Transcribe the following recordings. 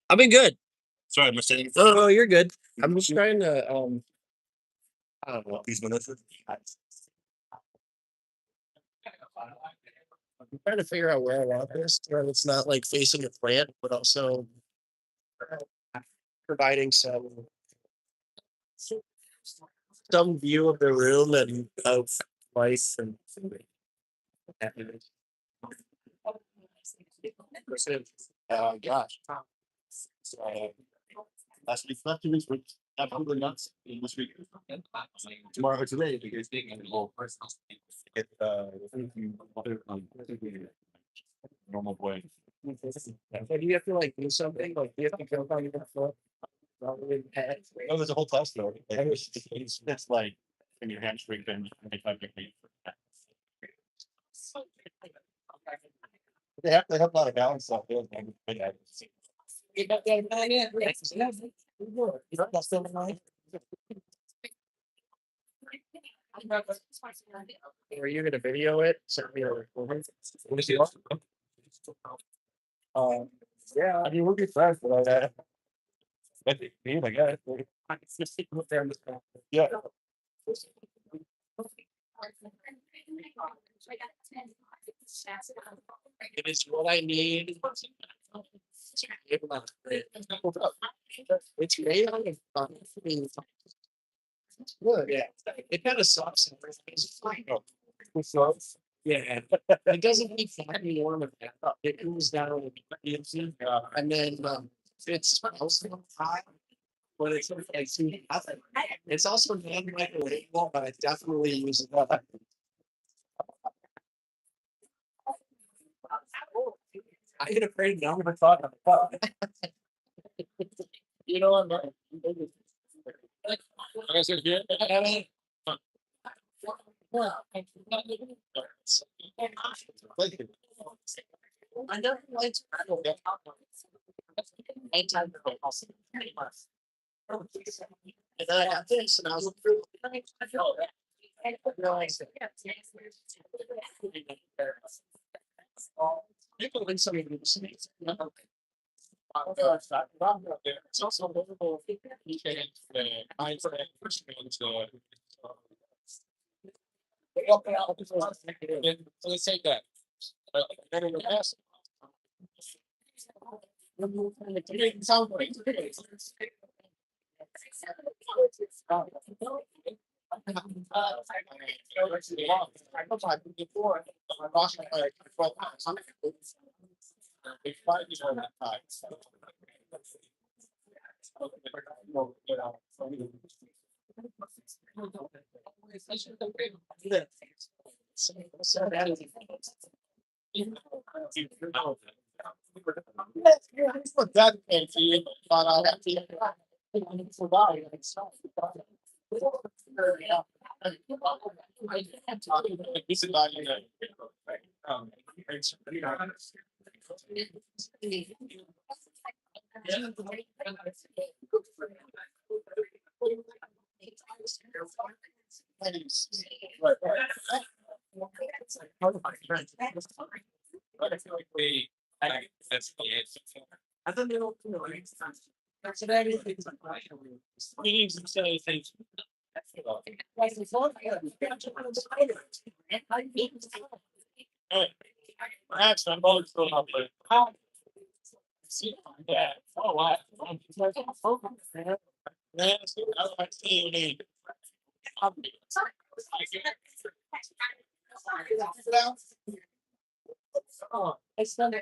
I've been good. Sorry, I'm saying. No, you're good. I'm just trying to I don't know. These minutes. I'm trying to figure out where I want this, where it's not like facing a plant, but also providing some view of the room and of life and happiness. Gosh. So, last week, 2 weeks, absolutely nuts. This week, tomorrow, today, because get normal way. So do you have to like do something? Like do you have to go on your foot? Oh, there's a whole test though. It's like in your hamstring thing. They have a lot of balance stuff. Are you gonna video it? Send me a recording. Yeah, I mean we'll be fast about that. I guess. Yeah. It is what I need. It's great on the phone. It's good, yeah. It kind of sucks. Yeah, it doesn't keep finding warm at that. It cools down and then it's also hot, but it's like too hot. It's also non-microwavable, but I definitely use it up. I get afraid now. Never thought of it. You know I'm not. I don't like anytime. And then I got this, and I was like, I feel it. People win some of these things. It's also livable. Let's take that. That fancy, but I have to survive. This is not I don't know. That's what I mean. We need to say things. Perhaps I'm always going up with. Yeah. Oh, wow. I see you need. It's not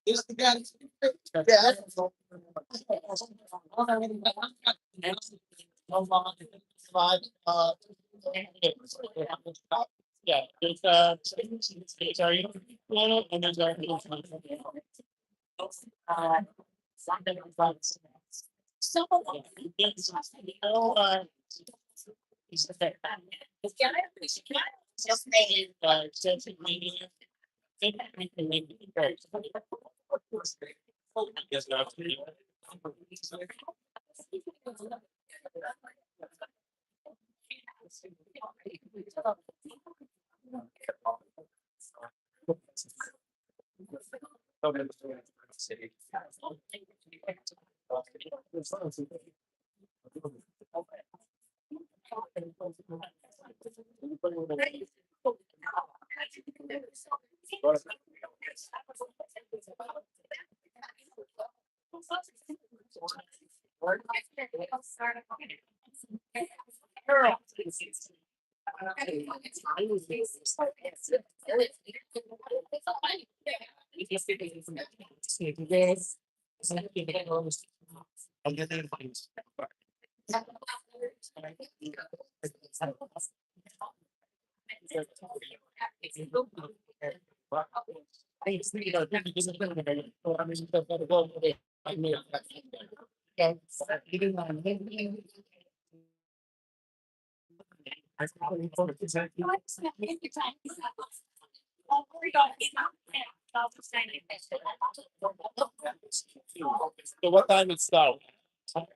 Is the guy? Yeah. Five, yeah, it's, sorry, and there's our. So. He's the fact. Just saying. Yes, no. So what time it start? Okay.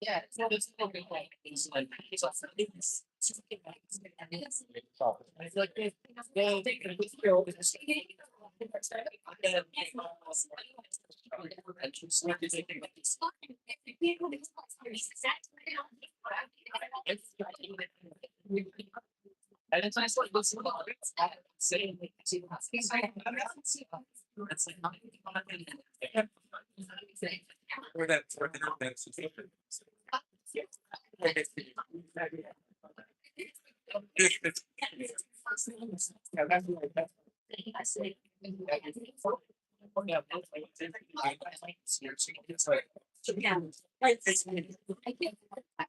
Yeah. Yeah. And it's nice like what's saying for that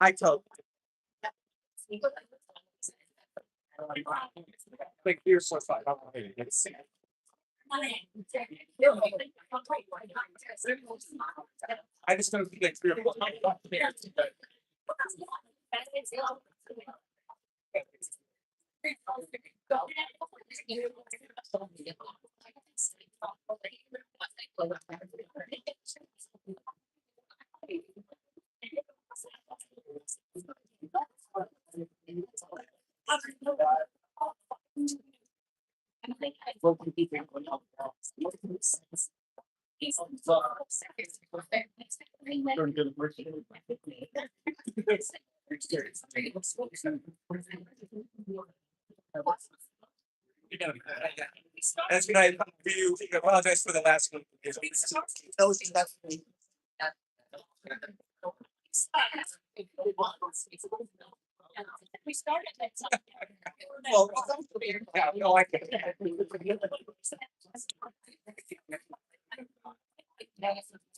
I told like here's so far. I just don't think like 3 or 4. That's good. I apologize for the last one. We started at well, yeah, no, I can.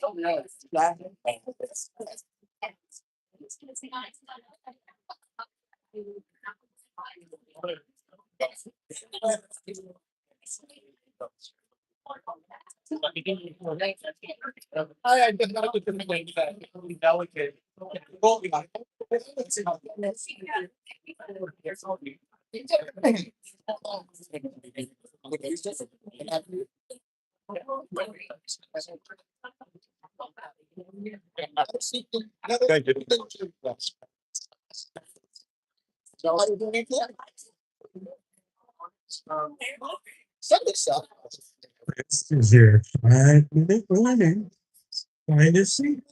Oh, no. I did not look at the way that delicate. Thank you. This is your 5 minute warning. Find a seat.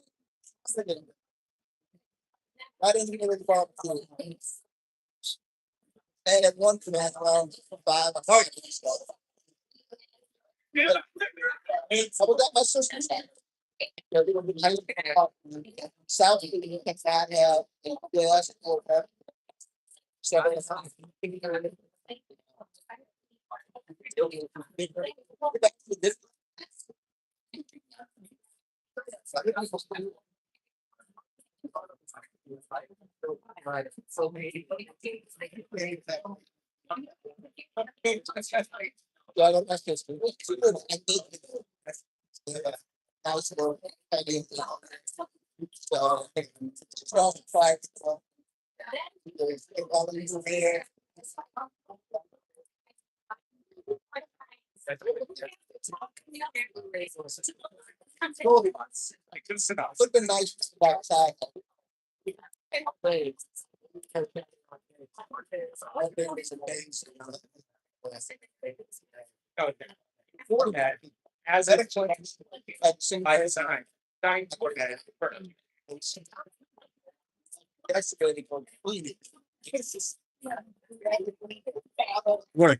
Format as it by design. Time format. Work.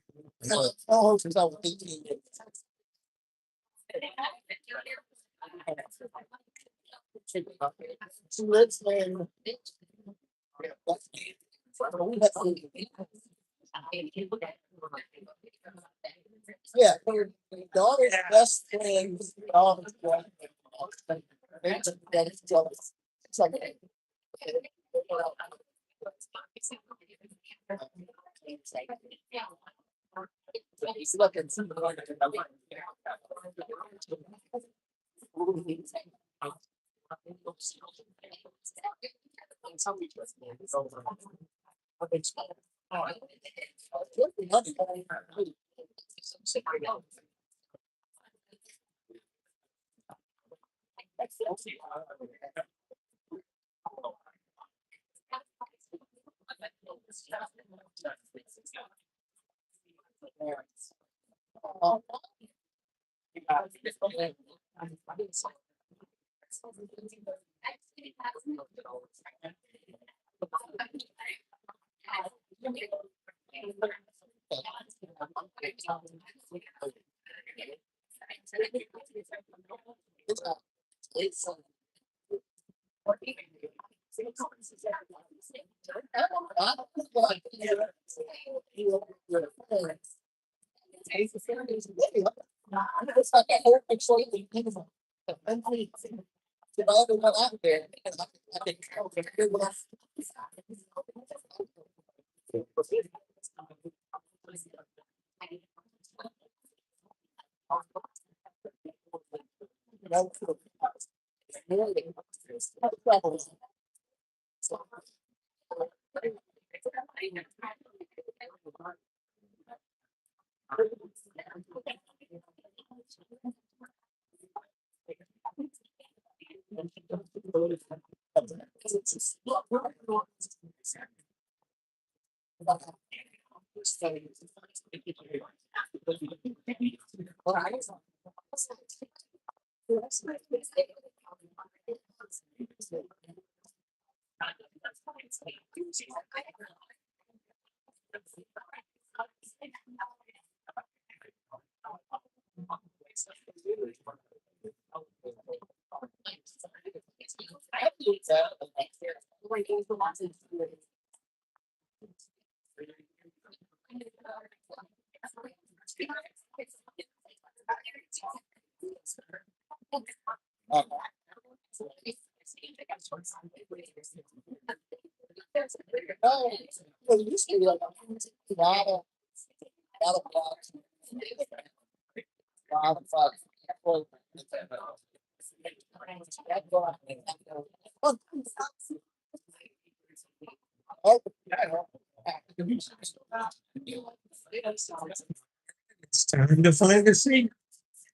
It's time to find a seat.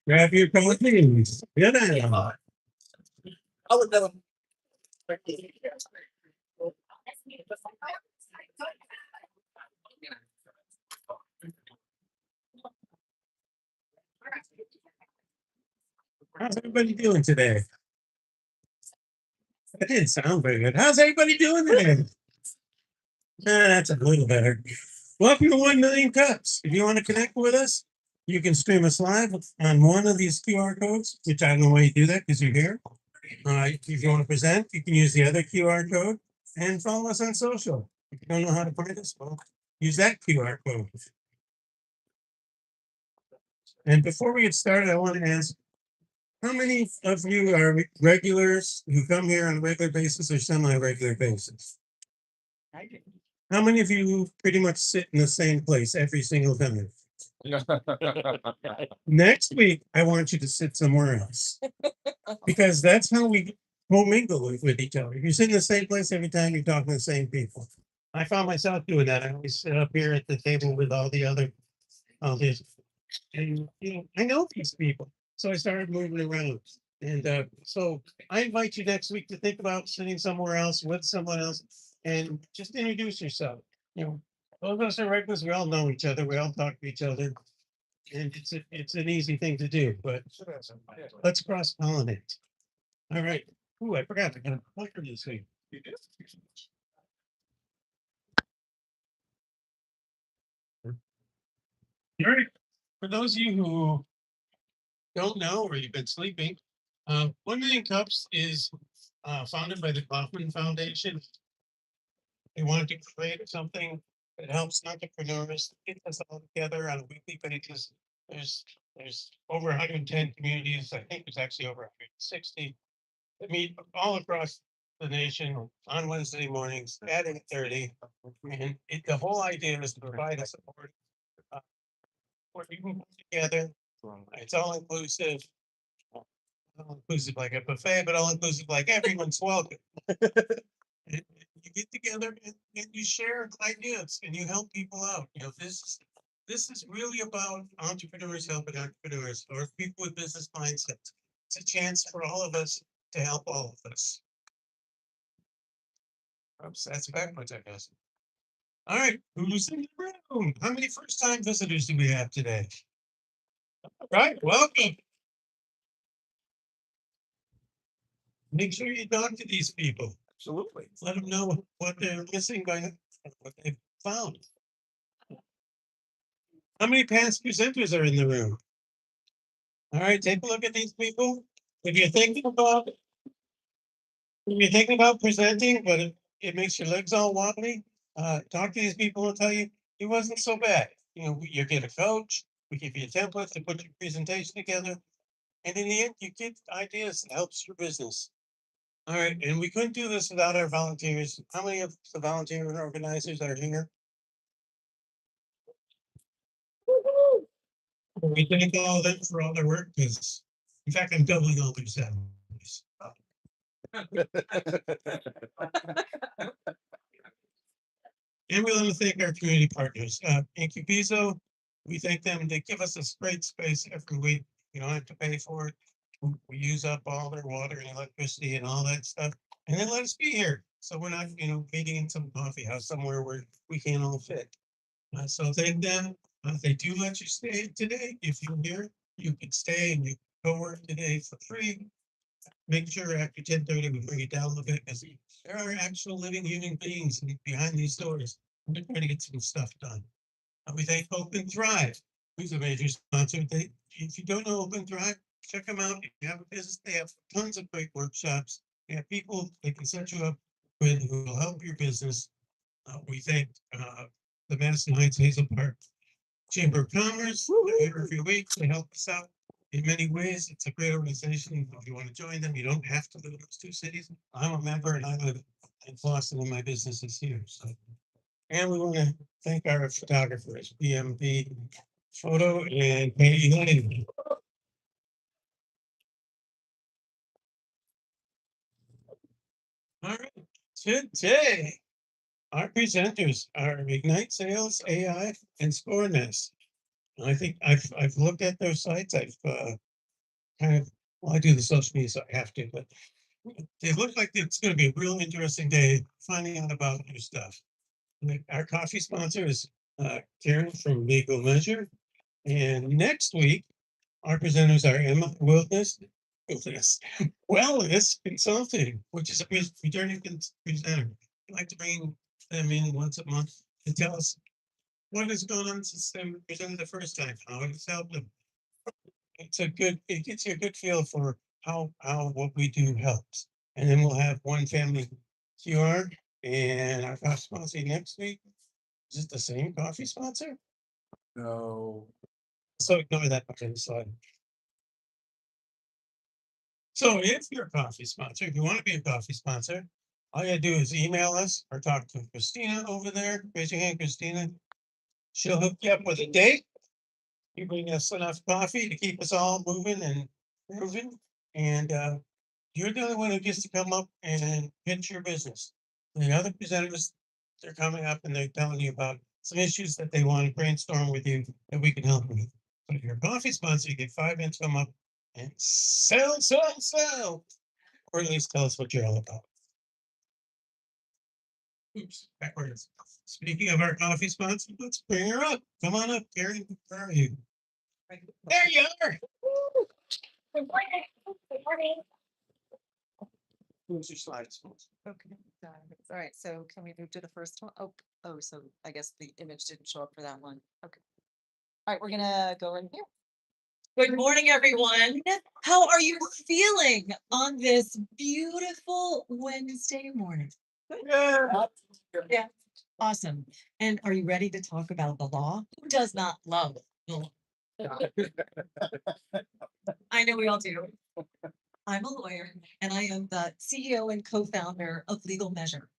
Grab your coffee. Get out. How's everybody doing today? That didn't sound very good. How's everybody doing today? That's a little better. Welcome to 1 Million Cups. If you want to connect with us, you can stream us live on one of these QR codes, which I don't know why you do that because you're here. If you want to present, you can use the other QR code and follow us on social. If you don't know how to find us, well, use that QR code. And before we get started, I want to ask, how many of you are regulars who come here on a regular basis or semi-regular basis? How many of you pretty much sit in the same place every single time? Next week, I want you to sit somewhere else. Because that's how we commingle with each other. If you sit in the same place every time, you're talking to the same people. I found myself doing that. I always sit up here at the table with all these, and I know these people. So I started moving around. And so I invite you next week to think about sitting somewhere else with someone else and just introduce yourself. Those of us are regulars, we all know each other, we all talk to each other. And it's an easy thing to do, but let's cross pollinate. All right. Ooh, I forgot to kind of pucker this thing. All right. For those of you who don't know or you've been sleeping, 1 Million Cups is founded by the Kaufman Foundation. They wanted to create something that helps entrepreneurs get us all together on a weekly basis. There's over 110 communities. I think there's actually over 160 that meet all across the nation on Wednesday mornings at 8:30. And the whole idea is to provide a support where you can come together. It's all inclusive. All inclusive like a buffet, but all inclusive like everyone's welcome. And you get together and you share ideas and you help people out. This is really about entrepreneurs helping entrepreneurs or people with business mindsets. It's a chance for all of us to help all of us. Oops, that's backwards, I guess. All right, who's in the room? How many first-time visitors do we have today? All right, welcome. Make sure you talk to these people. Absolutely. Let them know what they're missing by what they've found. How many past presenters are in the room? All right, take a look at these people. If you're thinking about presenting, but it makes your legs all wobbly, talk to these people and tell you it wasn't so bad. You get a coach, we give you a template to put your presentation together, and in the end, you get ideas that helps your business. All right, and we couldn't do this without our volunteers. How many of the volunteer organizers are here? We thank all of them for all their work because, in fact, I'm doubling all their salaries. And we want to thank our community partners. Incubizo, we thank them. They give us this great space every week. You don't have to pay for it. We use up all their water and electricity and all that stuff. And then let us be here. So we're not, meeting in some coffee house somewhere where we can't all fit. So thank them. They do let you stay today. If you're here, you can stay and you can go work today for free. Make sure after 10:30 we bring it down a little bit because there are actual living human beings behind these doors. We're trying to get some stuff done. We thank Open Thrive, who's a major sponsor. If you don't know Open Thrive, check them out. If you have a business, they have tons of great workshops. They have people they can set you up with who will help your business. We thank the Madison Heights Hazel Park Chamber of Commerce every week to help us out in many ways. It's a great organization. If you want to join them, you don't have to live in those two cities. I'm a member and I live in Boston and my business is here. And we want to thank our photographers, BMP Photo and Katie Lane. All right, today our presenters are Ignite Sales, AI, and ScoreNest. I think I've looked at their sites. I've kind of I do the social media, so I have to, but they look like it's going to be a real interesting day finding out about new stuff. Our coffee sponsor is Karen from Legal Measure, and next week our presenters are Emma Wilderness Wellness, wellness consulting, which is a returning presenter. I'd like to bring them in once a month to tell us what has gone on since they were presented the first time, how it's helped them. It gets you a good feel for how what we do helps. And then we'll have one family QR and our coffee sponsor next week. Is it the same coffee sponsor? No. So ignore that part of the slide. So if you're a coffee sponsor, if you want to be a coffee sponsor, all you gotta do is email us or talk to Christina over there. Raise your hand, Christina. She'll hook you up with a date. You bring us enough coffee to keep us all moving and moving. And you're the only one who gets to come up and pitch your business. The other presenters, they're coming up and they're telling you about some issues that they want to brainstorm with you that we can help with. But if you're a coffee sponsor, you get 5 minutes to come up and sell, or at least tell us what you're all about. Oops, backwards. Speaking of our coffee sponsor, let's bring her up. Come on up, Karen. Where are you? There you are. Good morning. Good morning. Who's your slides? Okay, all right, so can we move to the first one? Oh, so I guess the image didn't show up for that one. Okay. All right, we're gonna go in here. Good morning, everyone. How are you feeling on this beautiful Wednesday morning? Yeah. Yeah, awesome. And are you ready to talk about the law? Who does not love the law? I know we all do. I'm a lawyer and I am the CEO and co-founder of Legal Measure.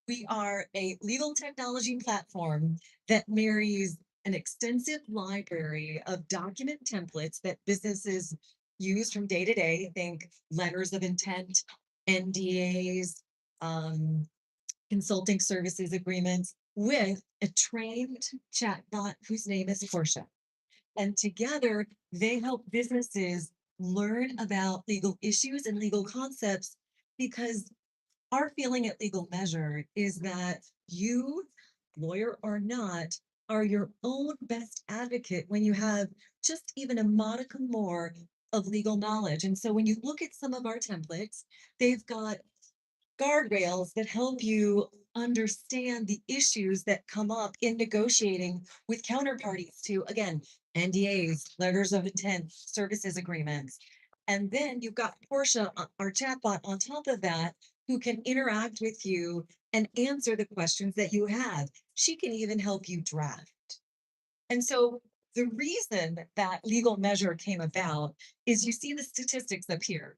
We are a legal technology platform that marries an extensive library of document templates that businesses use from day to day. Think letters of intent, NDAs, consulting services agreements with a trained chatbot whose name is Portia. And together they help businesses learn about legal issues and legal concepts because our feeling at Legal Measure is that you, lawyer or not, are your own best advocate when you have just even a modicum more of legal knowledge. And so when you look at some of our templates, they've got guardrails that help you understand the issues that come up in negotiating with counterparties to, again, NDAs, letters of intent, services agreements. And then you've got Portia, our chatbot, on top of that, who can interact with you and answer the questions that you have. She can even help you draft. And so the reason that Legal Measure came about is you see the statistics up here.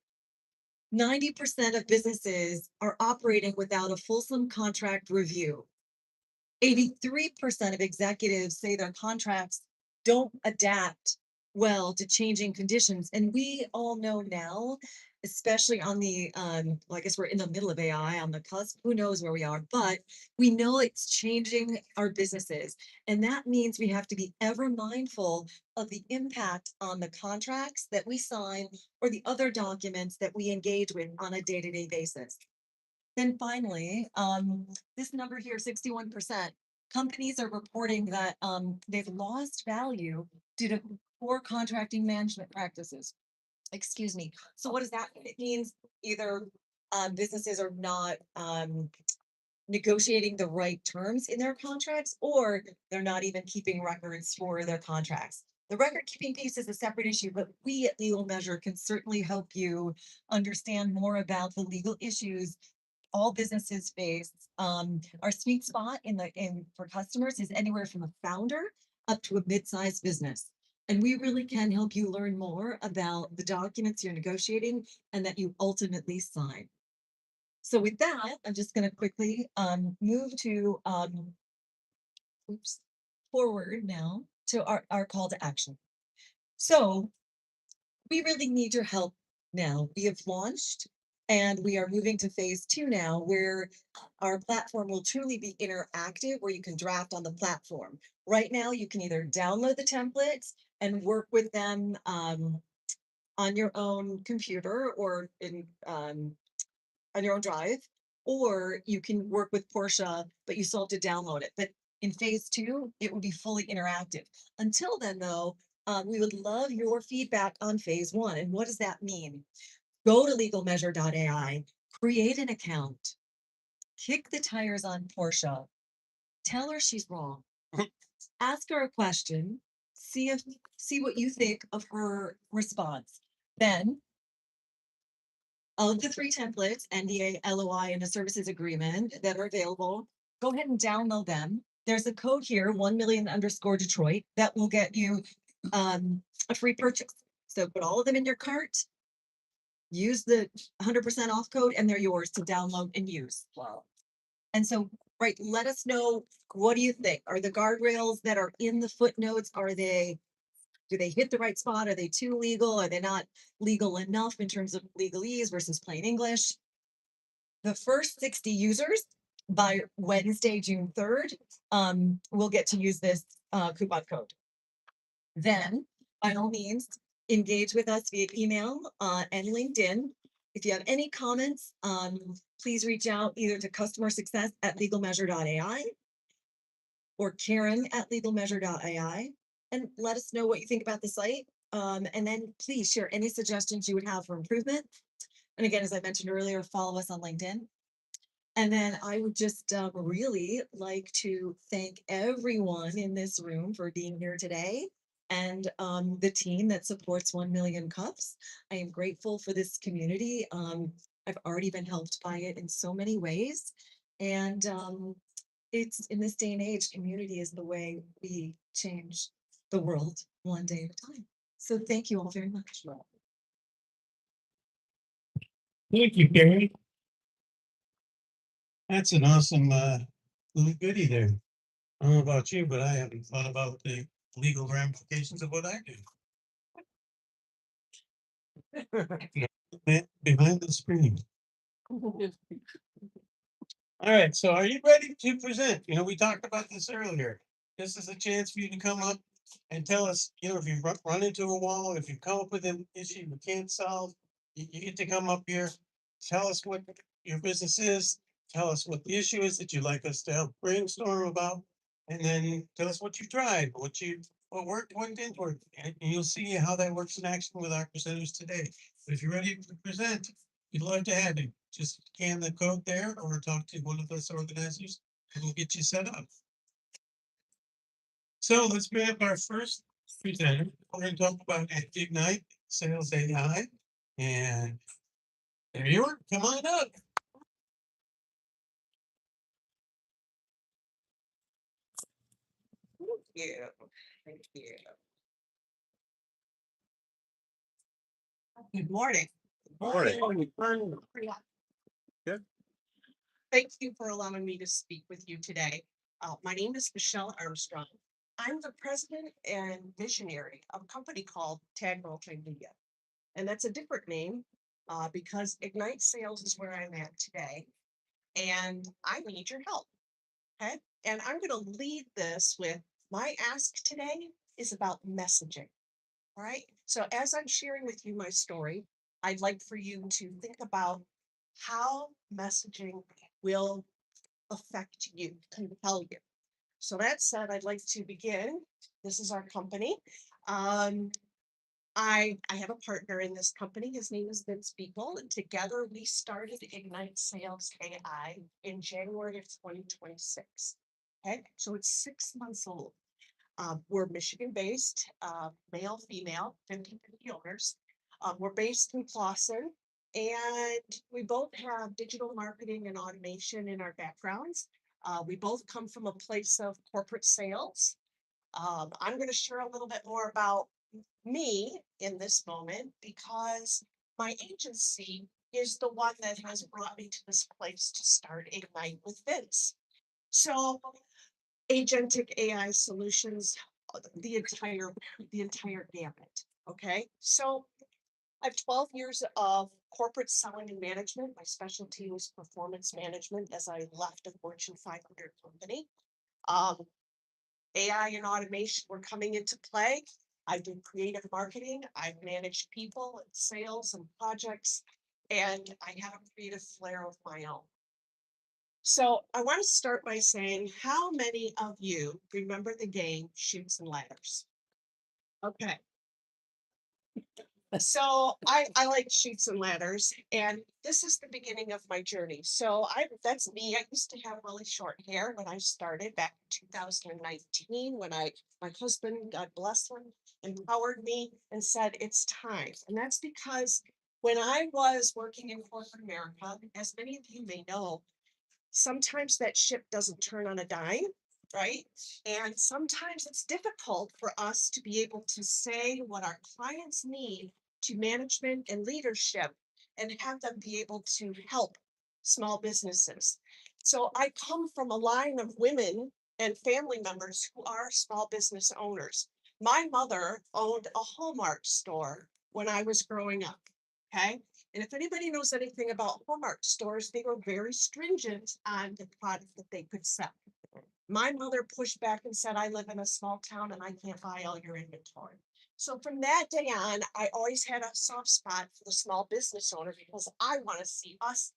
90% of businesses are operating without a fulsome contract review. 83% of executives say their contracts don't adapt well to changing conditions. And we all know now, especially on the, well, I guess we're in the middle of AI on the cusp, who knows where we are, but we know it's changing our businesses. And that means we have to be ever mindful of the impact on the contracts that we sign or the other documents that we engage with on a day-to-day basis. Then finally, this number here, 61%, companies are reporting that they've lost value due to poor contracting management practices. Excuse me. So what does that mean? It means either businesses are not negotiating the right terms in their contracts, or they're not even keeping records for their contracts. The record keeping piece is a separate issue, but we at Legal Measure can certainly help you understand more about the legal issues all businesses face. Our sweet spot for customers is anywhere from a founder up to a mid-sized business. And we really can help you learn more about the documents you're negotiating and that you ultimately sign. So with that, I'm just going to quickly move to forward now to our call to action. So we really need your help now. We have launched and we are moving to phase 2 now, where our platform will truly be interactive, where you can draft on the platform. Right now, you can either download the templates and work with them on your own computer or on your own drive, or you can work with Portia, but you still have to download it. But in phase 2, it will be fully interactive. Until then, though, we would love your feedback on phase 1. And what does that mean? go to legalmeasure.ai, create an account, kick the tires on Portia, tell her she's wrong, ask her a question, see what you think of her response. Then, of the 3 templates, NDA, LOI, and a services agreement that are available, go ahead and download them. There's a code here, 1 million_Detroit, that will get you a free purchase. So put all of them in your cart, use the 100% off code, and they're yours to download and use. Wow. And so, right, let us know, what do you think? Are the guardrails that are in the footnotes, do they hit the right spot? Are they too legal? Are they not legal enough in terms of legalese versus plain English? The first 60 users by Wednesday, June 3rd, will get to use this coupon code. Then, by all means, engage with us via email and LinkedIn. If you have any comments, please reach out either to customer success at legalmeasure.ai or Karen at legalmeasure.ai and let us know what you think about the site. And then please share any suggestions you would have for improvement. And again, as I mentioned earlier, follow us on LinkedIn. And then I would just really like to thank everyone in this room for being here today and the team that supports 1 Million Cups. I am grateful for this community. I've already been helped by it in so many ways. And it's in this day and age, community is the way we change the world one day at a time. So thank you all very much. Thank you, Gary. That's an awesome little goodie there. I don't know about you, but I haven't thought about the legal ramifications of what I do. Behind the screen. All right, so are you ready to present? You know, we talked about this earlier. This is a chance for you to come up and tell us, you know, if you run into a wall, if you come up with an issue you can't solve, you get to come up here, tell us what your business is, tell us what the issue is that you'd like us to help brainstorm about, and then tell us what you tried, what worked, what didn't work, and you'll see how that works in action with our presenters today. But if you're ready to present, we'd love to have you. Just scan the code there or talk to one of us organizers and we'll get you set up. So let's bring up our first presenter. We're going to talk about Ignite Sales AI. And there you are. Come on up. Thank you. Thank you. Good morning. Morning. Good. Thank you for allowing me to speak with you today. My name is Michelle Armstrong. I'm the president and visionary of a company called Tag Multimedia. And that's a different name because Ignite Sales is where I'm at today. And I need your help. Okay. And I'm going to lead this with my ask today is about messaging. All right. So as I'm sharing with you my story, I'd like for you to think about how messaging will affect you, compel you. So that said, I'd like to begin. This is our company. I have a partner in this company. His name is Vince Beagle, and together we started Ignite Sales AI in January of 2026. Okay, so it's 6 months old. We're Michigan-based, male, female, 50/50 owners. We're based in Clawson, and we both have digital marketing and automation in our backgrounds. We both come from a place of corporate sales. I'm going to share a little bit more about me in this moment because my agency is the one that has brought me to this place to start Ignite with Vince. So agentic AI solutions, the entire gamut. Okay, so I have 12 years of corporate selling and management. My specialty was performance management as I left a Fortune 500 company. AI and automation were coming into play. I do creative marketing. I've managed people and sales and projects, and I have a creative flair of my own. So I want to start by saying, how many of you remember the game Chutes and Ladders? Okay. So I like Chutes and Ladders, and this is the beginning of my journey. So that's me. I used to have really short hair when I started back in 2019 when my husband, God bless him, empowered me and said it's time. And that's because when I was working in corporate America, as many of you may know, sometimes that ship doesn't turn on a dime, right? And sometimes it's difficult for us to be able to say what our clients need to management and leadership and have them be able to help small businesses. So I come from a line of women and family members who are small business owners. My mother owned a Hallmark store when I was growing up. Okay. And if anybody knows anything about Hallmark stores, they were very stringent on the product that they could sell. My mother pushed back and said, I live in a small town and I can't buy all your inventory. So from that day on, I always had a soft spot for the small business owner because I want to see us,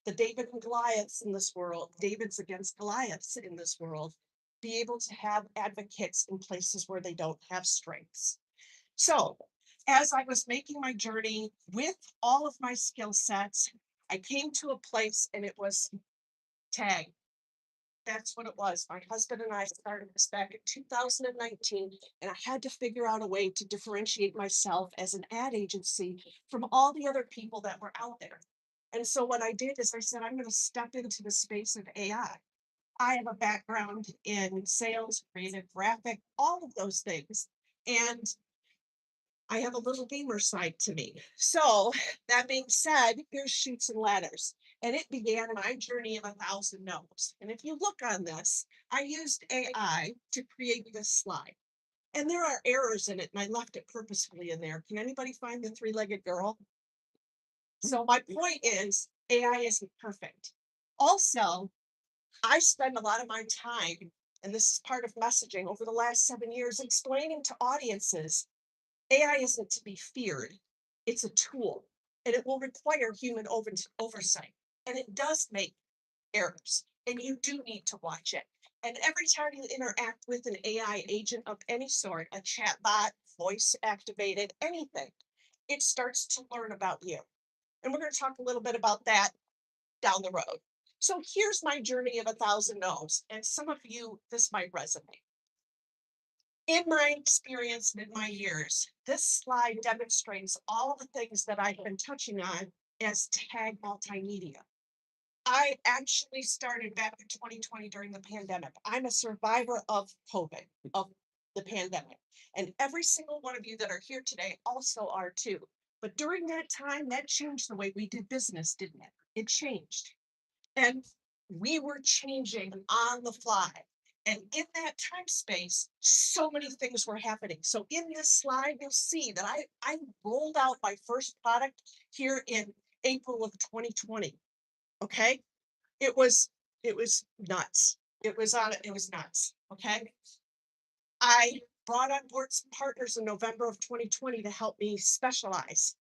the David and Goliaths in this world, Davids against Goliaths in this world, be able to have advocates in places where they don't have strengths. So as I was making my journey with all of my skill sets, I came to a place and it was tag. That's what it was. My husband and I started this back in 2019, and I had to figure out a way to differentiate myself as an ad agency from all the other people that were out there. And so what I did is I said, I'm going to step into the space of AI. I have a background in sales, creative graphic, all of those things. And I have a little gamer side to me. So that being said, here's Chutes and Ladders. And it began my journey of 1,000 no's. And if you look on this, I used AI to create this slide. And there are errors in it, and I left it purposefully in there. Can anybody find the three-legged girl? So my point is, AI isn't perfect. Also, I spend a lot of my time, and this is part of messaging over the last 7 years, explaining to audiences AI isn't to be feared. It's a tool and it will require human oversight. And it does make errors and you do need to watch it. And every time you interact with an AI agent of any sort, a chat bot, voice activated, anything, it starts to learn about you. And we're going to talk a little bit about that down the road. So here's my journey of 1,000 no's. And some of you, this might resonate. In my experience and in my years, this slide demonstrates all the things that I've been touching on as tag multimedia. I actually started back in 2020 during the pandemic. I'm a survivor of COVID, of the pandemic. And every single one of you that are here today also are too. But during that time, that changed the way we did business, didn't it? It changed. And we were changing on the fly. And in that time space, so many things were happening. So in this slide, you'll see that I rolled out my first product here in April of 2020. Okay. It was nuts. It was nuts. Okay. I brought on board some partners in November of 2020 to help me specialize.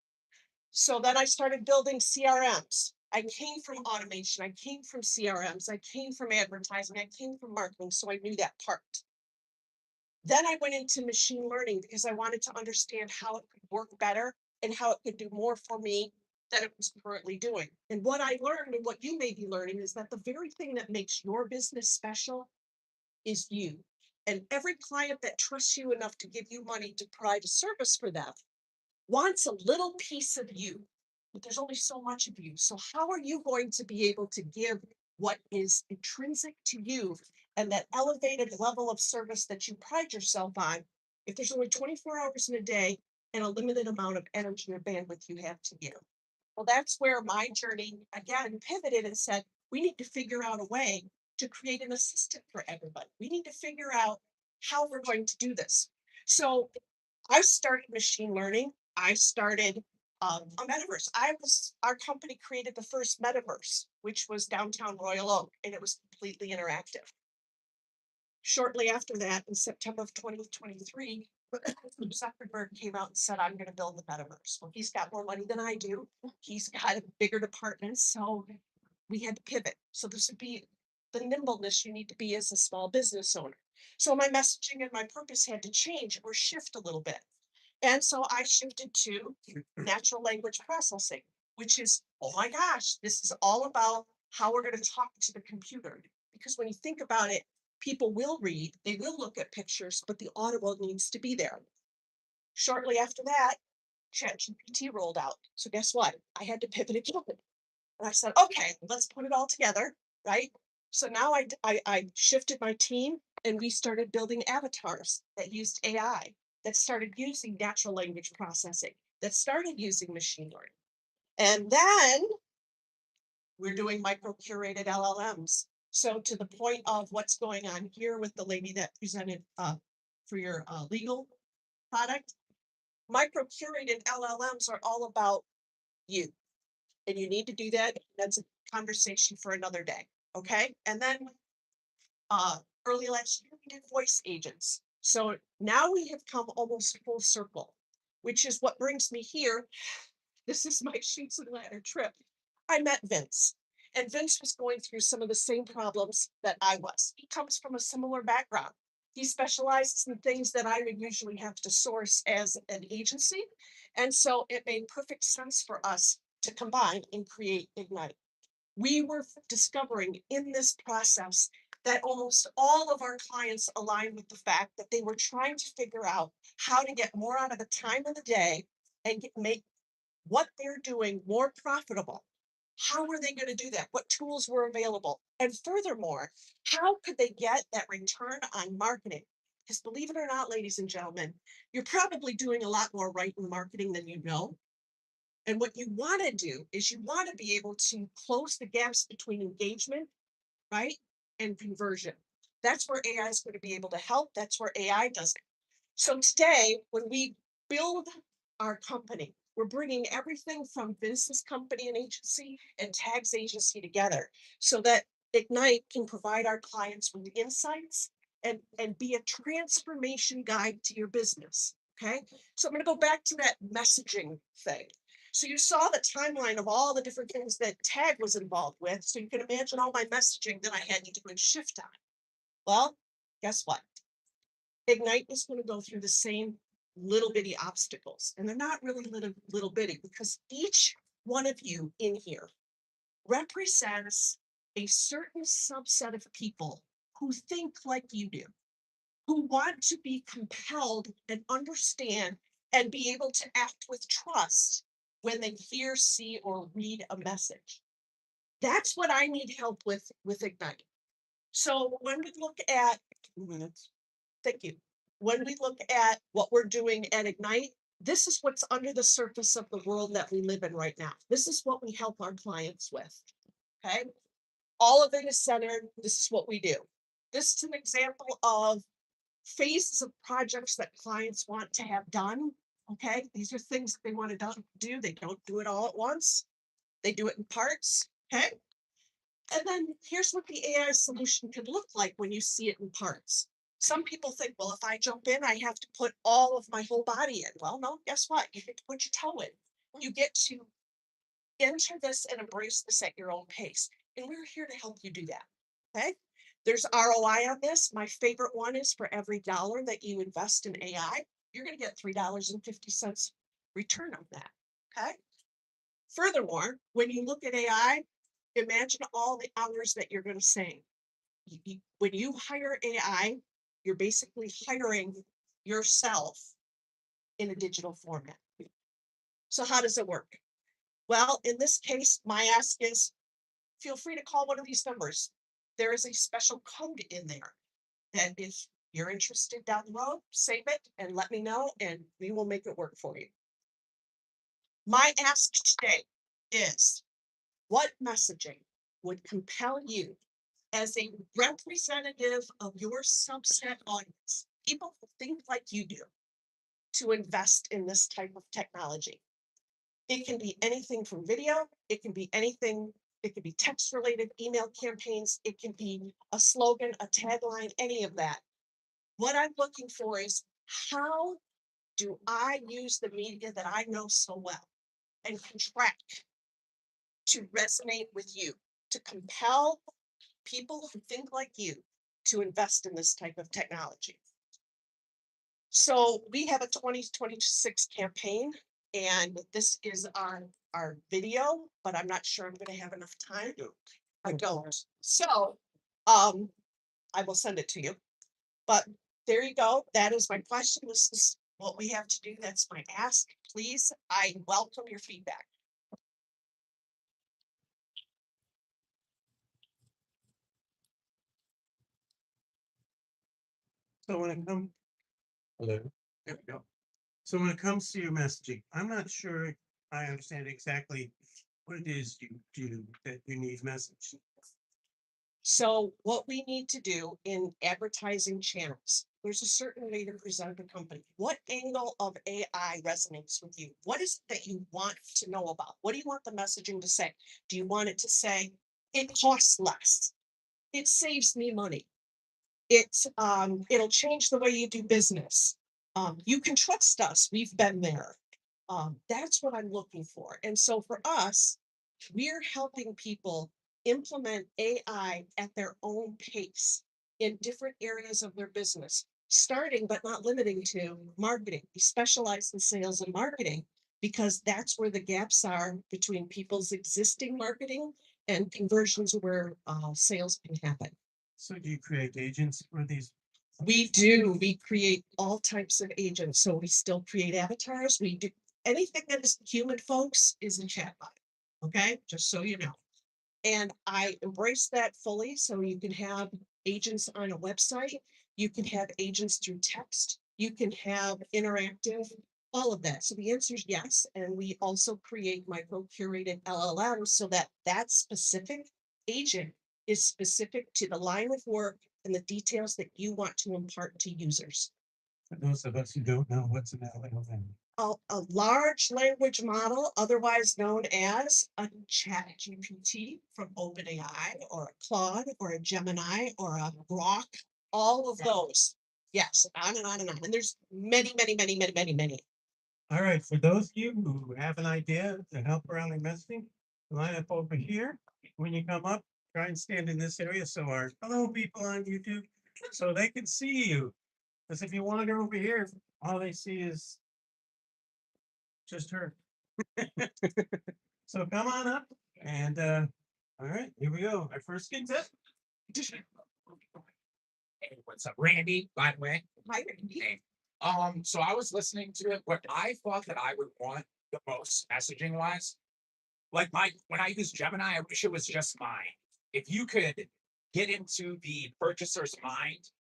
So then I started building CRMs. I came from automation. I came from CRMs. I came from advertising. I came from marketing. So I knew that part. Then I went into machine learning because I wanted to understand how it could work better and how it could do more for me than it was currently doing. And what I learned and what you may be learning is that the very thing that makes your business special is you. And every client that trusts you enough to give you money to provide a service for them wants a little piece of you, but there's only so much of you. So how are you going to be able to give what is intrinsic to you and that elevated level of service that you pride yourself on if there's only 24 hours in a day and a limited amount of energy or bandwidth you have to give? Well, that's where my journey again pivoted and said, we need to figure out a way to create an assistant for everybody. We need to figure out how we're going to do this. So I started machine learning. I started a metaverse. Our company created the first metaverse, which was downtown Royal Oak, and it was completely interactive. Shortly after that, in September of 2023, Zuckerberg came out and said, I'm going to build the metaverse. Well, he's got more money than I do. He's got a bigger department. So we had to pivot. So this would be the nimbleness you need to be as a small business owner. So my messaging and my purpose had to change or shift a little bit. And so I shifted to natural language processing, which is, oh my gosh, this is all about how we're going to talk to the computer. Because when you think about it, people will read, they will look at pictures, but the audible needs to be there. Shortly after that, ChatGPT rolled out. So guess what? I had to pivot again. And I said, okay, let's put it all together, right? So now I shifted my team and we started building avatars that used AI, that started using natural language processing, that started using machine learning. And then we're doing micro curated LLMs. So to the point of what's going on here with the lady that presented for your legal product, micro curated LLMs are all about you. And you need to do that. That's a conversation for another day. Okay. And then early last year, we did voice agents. So now we have come almost full circle, which is what brings me here. This is my Chutes and Ladder trip. I met Vince, and Vince was going through some of the same problems that I was. He comes from a similar background. He specializes in things that I would usually have to source as an agency. And so it made perfect sense for us to combine and create Ignite. We were discovering in this process that almost all of our clients aligned with the fact that they were trying to figure out how to get more out of the time of the day and make what they're doing more profitable. How were they going to do that? What tools were available? And furthermore, how could they get that return on marketing? Because believe it or not, ladies and gentlemen, you're probably doing a lot more right in marketing than you know. And what you want to do is you want to be able to close the gaps between engagement, right, and conversion. That's where AI is going to be able to help. That's where AI does it. So today, when we build our company, we're bringing everything from Vince's company and agency and Tag's agency together so that Ignite can provide our clients with insights and be a transformation guide to your business. Okay. So I'm going to go back to that messaging thing. So you saw the timeline of all the different things that Tag was involved with. So you can imagine all my messaging that I had to do and shift on. Well, guess what? Ignite is going to go through the same little bitty obstacles. And they're not really little bitty because each one of you in here represents a certain subset of people who think like you do, who want to be compelled and understand and be able to act with trust when they hear, see, or read a message. That's what I need help with Ignite. So when we look at, thank you. When we look at what we're doing at Ignite, this is what's under the surface of the world that we live in right now. This is what we help our clients with. Okay. All of it is centered. This is what we do. This is an example of phases of projects that clients want to have done. Okay. These are things that they want to do. They don't do it all at once. They do it in parts. Okay. And then here's what the AI solution could look like when you see it in parts. Some people think, well, if I jump in, I have to put all of my whole body in. Well, no, guess what? You get to put your toe in. You get to enter this and embrace this at your own pace. And we're here to help you do that. Okay. There's ROI on this. My favorite one is for every dollar that you invest in AI, you're going to get $3.50 return on that. Okay. Furthermore, when you look at AI, imagine all the hours that you're going to save. When you hire AI, you're basically hiring yourself in a digital format. So how does it work? Well, in this case, my ask is feel free to call one of these numbers. There is a special code in there that if you're interested down the road, save it and let me know and we will make it work for you. My ask today is what messaging would compel you as a representative of your subset audience, people who think like you do, to invest in this type of technology? It can be anything from video, it can be anything, it could be text related, email campaigns, it can be a slogan, a tagline, any of that. What I'm looking for is how do I use the media that I know so well and contract to resonate with you, to compel people who think like you to invest in this type of technology. So we have a 2026 campaign, and this is on our video, but I'm not sure I'm gonna have enough time. I don't. So, I will send it to you. But there you go. That is my question. This is what we have to do. That's my ask. Please, I welcome your feedback. So when it comes. Hello. There we go. So when it comes to your messaging, I'm not sure I understand exactly what it is you do that you need message. So what we need to do in advertising channels, there's a certain way to present the company. What angle of AI resonates with you? What is it that you want to know about? What do you want the messaging to say? Do you want it to say, it costs less? It saves me money. It'll change the way you do business. You can trust us. We've been there. That's what I'm looking for. And so for us, we're helping people implement AI at their own pace in different areas of their business, starting but not limiting to marketing. We specialize in sales and marketing because that's where the gaps are between people's existing marketing and conversions where sales can happen. So do you create agents for these? We do. We create all types of agents. So we still create avatars. We do anything that is human, folks, is a chatbot. Okay, just so you know. And I embrace that fully. So you can have agents on a website, you can have agents through text, you can have interactive, all of that. So the answer is yes. And we also create micro curated LLMs so that that specific agent is specific to the line of work and the details that you want to impart to users. For those of us who don't know what's an LLM. A large language model, otherwise known as a chat GPT from OpenAI or a Claude or a Gemini or a Grok, all of those. Yes, on and on and on. And there's many, many, many, many, many, many. All right, for those of you who have an idea to help around the messaging, line up over here. When you come up, try and stand in this area so our fellow people on YouTube, so they can see you. Because if you wander over here, all they see is just her. So come on up and all right, here we go. Our first skin test. Hey, what's up, Randy? By the way, Hi, Randy. hey. So I was listening to it. What I thought that I would want the most messaging wise, like when I use Gemini, I wish it was just mine. If you could get into the purchaser's mind,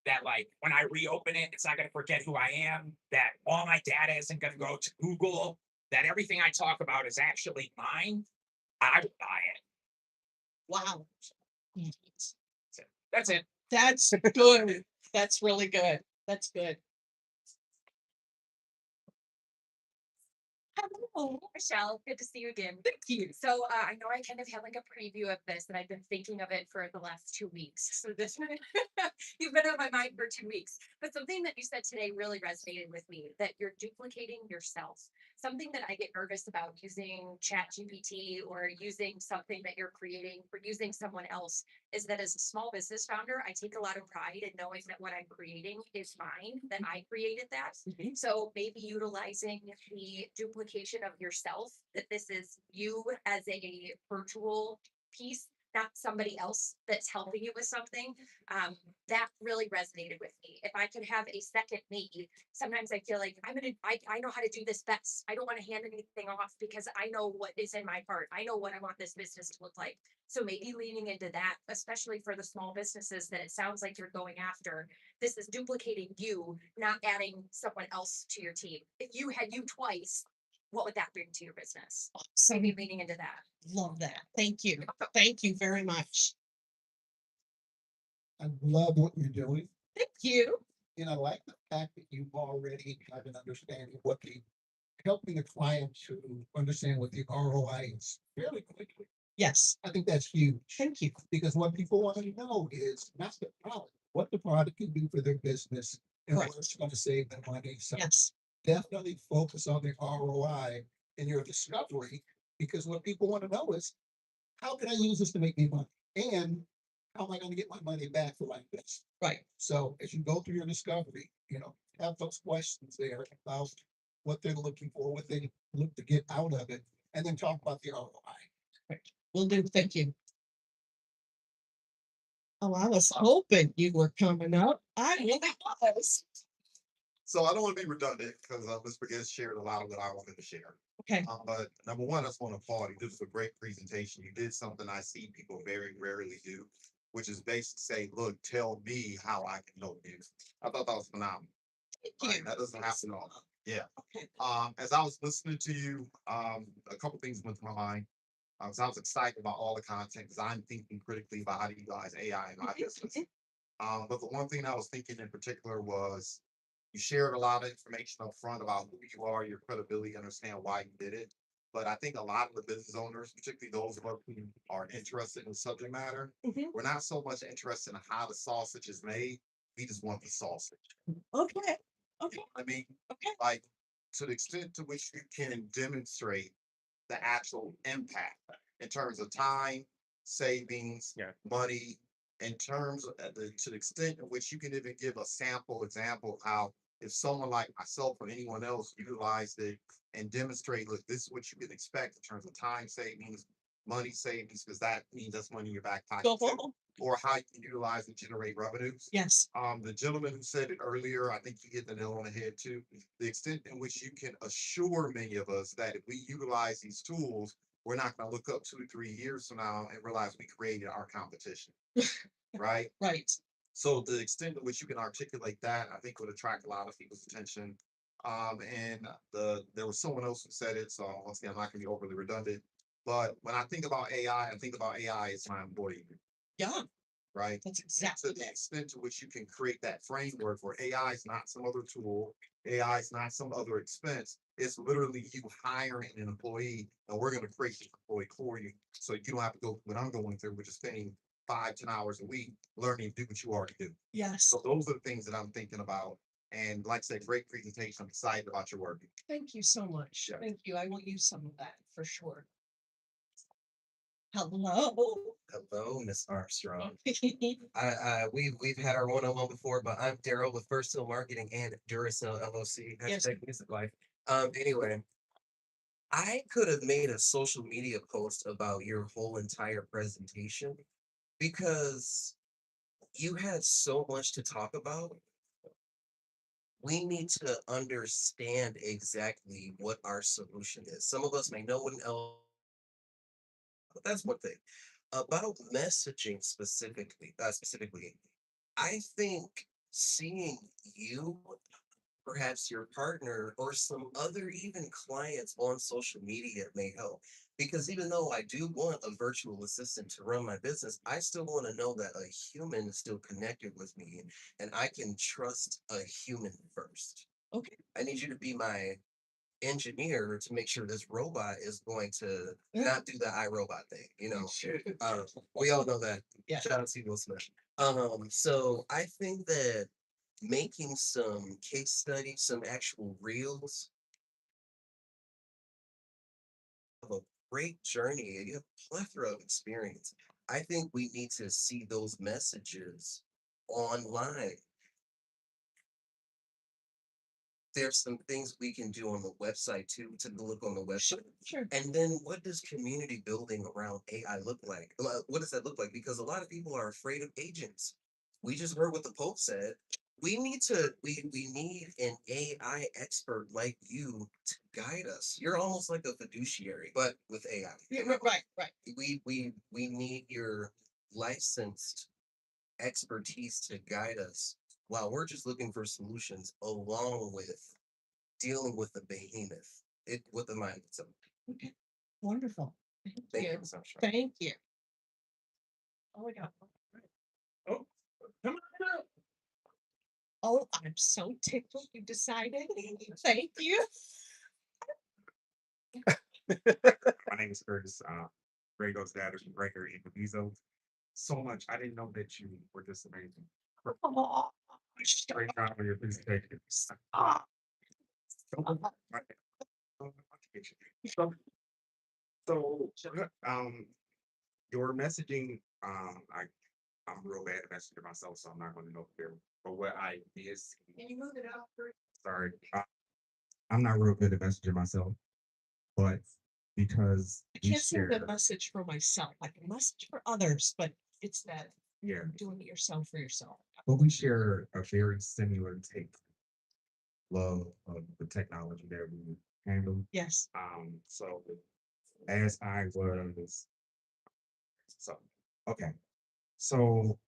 that like when I reopen it, it's not going to forget who I am. That all my data isn't going to go to Google. That everything I talk about is actually mine. I would buy it. Wow. That's it. That's good. That's really good. That's good. Hello, Michelle. Good to see you again. Thank you. So I know I kind of had like a preview of this, and I've been thinking of it for the last 2 weeks. So this one, you've been on my mind for 2 weeks. But something that you said today really resonated with me, that you're duplicating yourself. Something that I get nervous about using Chat GPT or using something that you're creating for using someone else is that as a small business founder, I take a lot of pride in knowing that what I'm creating is mine, that I created that. Mhm. So maybe utilizing the duplication of yourself, that this is you as a virtual piece, not somebody else that's helping you with something. That really resonated with me. If I could have a second me, sometimes I feel like I know how to do this best. I don't want to hand anything off because I know what is in my heart. I know what I want this business to look like. So maybe leaning into that, especially for the small businesses that it sounds like you're going after. This is duplicating you, not adding someone else to your team. If you had you twice, what would that bring to your business? So Maybe leaning into that. love that. Thank you. Thank you very much. I love what you're doing, Thank you. and I like the fact that you already have an understanding of what the helping the client to understand what the ROI is fairly quickly. Yes. I think that's huge Thank you. because what people want to know is not the product, what the product can do for their business and what Correct. it's going to save them money. So Yes. definitely focus on the ROI in your discovery because what people want to know is how can I use this to make me money? And how am I going to get my money back for my investment? Right. So as you go through your discovery, have those questions there about what they're looking for, what they look to get out of it, and then talk about the ROI. Will do, thank you. Oh, I was hoping you were coming up. I really was. So I don't want to be redundant because Ms. Burgess shared a lot of what I wanted to share. Okay, But number one, I just want to applaud you. This was a great presentation. You did something I see people very rarely do, which is basically say, look, tell me how I can help you. I thought that was phenomenal. thank Right? you. That doesn't happen all. Yeah. Okay. As I was listening to you, a couple things went to my mind. So I was excited about all the content because I'm thinking critically about how to utilize AI in my business. But the one thing I was thinking in particular was you shared a lot of information up front about who you are, your credibility, understand why you did it. But I think a lot of the business owners, particularly those of us who are interested in the subject matter, Mhm. we're not so much interested in how the sausage is made. We just want the sausage. Okay, okay, I mean, okay. like to the extent to which you can demonstrate the actual impact in terms of time, savings, money, in terms of to the extent in which you can even give a sample example of how if someone like myself or anyone else utilized it and demonstrate, look, this is what you can expect in terms of time savings, money savings, because that means that's money in your back pocket, too, or how you can utilize and generate revenues. Yes, The gentleman who said it earlier, I think you hit the nail on the head too. The extent in which you can assure many of us that if we utilize these tools, we're not going to look up 2 to 3 years from now and realize we created our competition. Right. right. So the extent to which you can articulate that, I think would attract a lot of people's attention. And there was someone else who said it, so once again, I'm not gonna be overly redundant. But when I think about AI, I think about AI as my employee, Yeah, right? that's To exactly the that. extent to which you can create that framework where AI is not some other tool, AI is not some other expense. It's literally you hiring an employee, and we're going to create this employee for you, so you don't have to go through what I'm going through, which is spending 5, 10 hours a week learning to do what you already do. Yes, So those are the things that I'm thinking about. And like I said, great presentation. I'm excited about your work. thank you so much. Yeah. Thank you. I will use some of that for sure. Hello. Hello, Miss Armstrong. We've had our one-on-one before, but I'm Daryl with First Hill Marketing and Duracell LLC. Yes. Hashtag Music Life. Anyway, I could have made a social media post about your whole entire presentation because you had so much to talk about. We need to understand exactly what our solution is. Some of us may know what an L, but that's one thing. About messaging specifically, I think seeing you, perhaps your partner, or some other even clients on social media may help. Because even though I do want a virtual assistant to run my business, I still want to know that a human is still connected with me and I can trust a human first. Okay. I need you to be my engineer to make sure this robot is going to Yeah. not do the iRobot thing, Sure. we all know that. Yeah. Shout out to Will Smith. So I think that making some case studies, some actual reels of a great journey, and you have a plethora of experience. I think we need to see those messages online. There's some things we can do on the website too, to look on the website. Sure. And then what does community building around AI look like? What does that look like? Because a lot of people are afraid of agents. We just heard what the Pope said. We need an AI expert like you to guide us. You're almost like a fiduciary, but with AI. Yeah, right. We need your licensed expertise to guide us while we're just looking for solutions along with dealing with the behemoth with the mind itself. Okay. Wonderful. Thank you, you. Ms. Armstrong. Thank you. Oh my God. Oh, come on up. Oh, I'm so tickled you decided. Thank you. My name is Curtis, Grego's dad is Gregor Incubizo. So much. I didn't know that you were this amazing. Oh, Great job on your presentation. ah, So, so, your messaging, I'm real bad at messaging myself, so I'm not gonna know there. But what I is, Can you move it up? sorry, I'm not real good at messaging myself, but because I we can't send a share, message for myself. I can message for others, but it's that yeah, doing it yourself for yourself. but we share a very similar take, love of the technology that we handle. Yes. So as I was, so, okay, so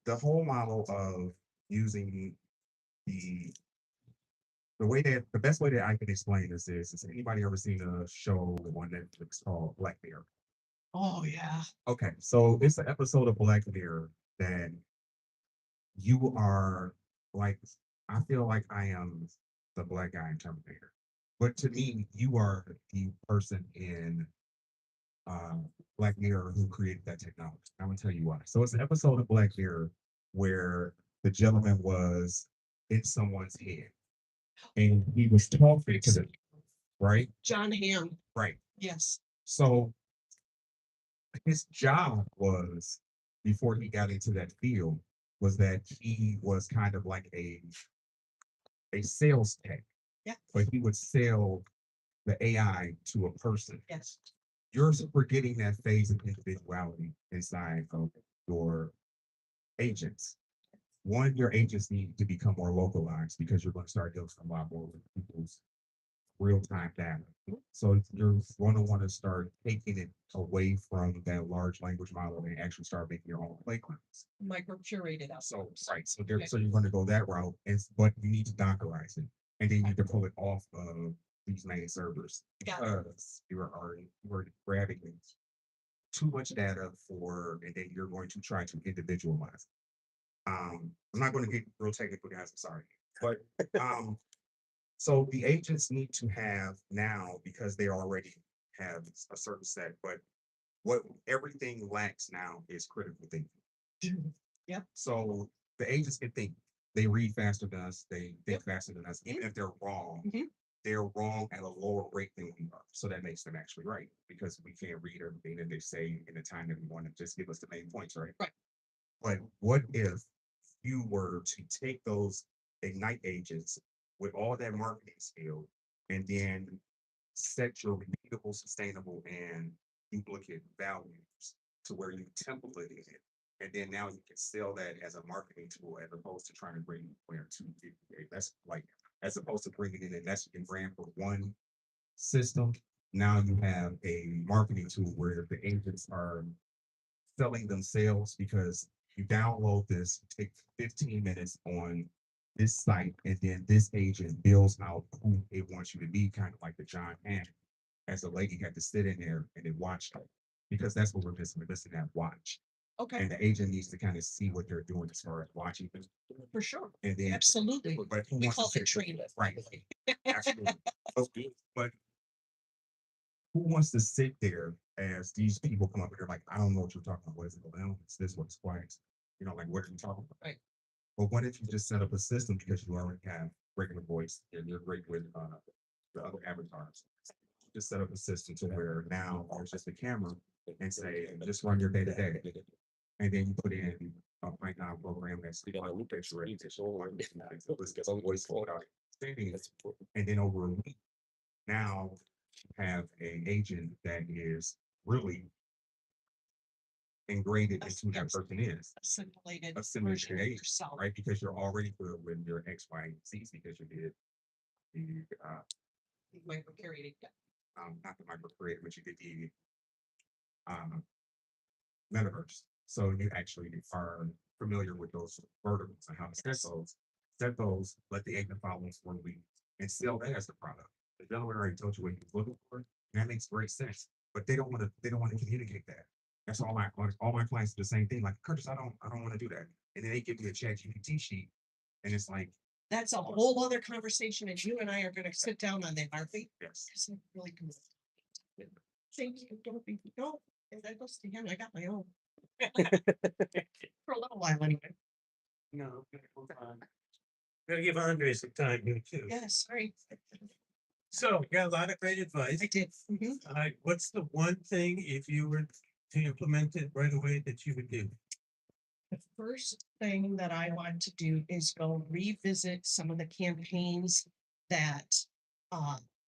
the whole model of using the the best way that I can explain this is anybody ever seen a show on Netflix called Black Mirror? Oh, yeah. Okay, so it's an episode of Black Mirror that you are like, I feel like I am the black guy in Terminator. But to me, you are the person in Black Mirror who created that technology. I'm gonna tell you why. So it's an episode of Black Mirror where the gentleman was in someone's head and he was talking to them, right? John Hamm. Right. Yes. So his job was, before he got into that field, was that he was kind of like a sales tech. Yeah. But he would sell the AI to a person. Yes. You're forgetting that phase of individuality inside of your agents. One, your agents need to become more localized because you're going to start dealing a lot more with people's real-time data. So you're going to want to start taking it away from that large language model and actually start making your own playgrounds. Micro curated out. So right, so so you're going to go that route, but you need to Dockerize it, and then you need to pull it off of these main servers because you are grabbing too much data and then you're going to try to individualize it. I'm not going to get real technical, guys. I'm sorry, but so the agents need to have now, because they already have a certain set, but what everything lacks now is critical thinking. Yep. So the agents can think, they read faster than us, they think faster than us, even if they're wrong. They're wrong at a lower rate than we are. So that makes them actually right because we can't read everything that they say in the time that we want to just give us the main points, right? Right. But what if you were to take those Ignite agents with all that marketing skill and then set your repeatable, sustainable, and duplicate values to where you template it, and then now you can sell that as a marketing tool as opposed to trying to bring where to that's like as opposed to bringing in an messaging brand for one system. Now you have a marketing tool where the agents are selling themselves because you download this, take 15 minutes on this site, and then this agent builds out who it wants you to be, kind of like the John Hamm, as a lady had to sit in there and then watch it. Because that's what we're missing. We're missing that watch. Okay. And the agent needs to kind of see what they're doing as far as watching them. For sure. And then Absolutely. but who We wants call to it sit training. right? Absolutely. But who wants to sit there as these people come up here like, I don't know what you're talking about. What is it? Well, it's this, what's twice. You know, like what are you talking about? Right. But what if you just set up a system because you already have regular voice and you're great with the other avatars? Just set up a system to where now there's just a camera and say, just run your day to day. And then you put in a right now program that's picture recognition, voice without saying it. And then over a week, now you have an agent that is really ingrained into who that person is. Assimilated Assimilated version of agent, yourself. right? Because you're already good with your X, Y, and Z's because you did the Micro curated. not the micro creator, but you did the metaverse. So you actually are familiar with those verticals and how to set those, let the agent follow us 1 week and sell that as the product. The gentleman already told you what he's looking for, and that makes great sense. But they don't want to communicate that. That's all my clients do the same thing. Like, Curtis, I don't want to do that. And then they give me a chat GPT sheet, and it's like, That's a whole other conversation, and you and I are gonna sit down on that, aren't we? yes. Because I'm really good. Thank you, don't be, no, and that goes to him, I got my own. For a little while anyway. No, hold on. Gotta give Andre some time here too. Yeah, sorry. So, you got a lot of great advice. I did. What's the one thing, if you were to implement it right away, that you would do? the first thing that I want to do is go revisit some of the campaigns that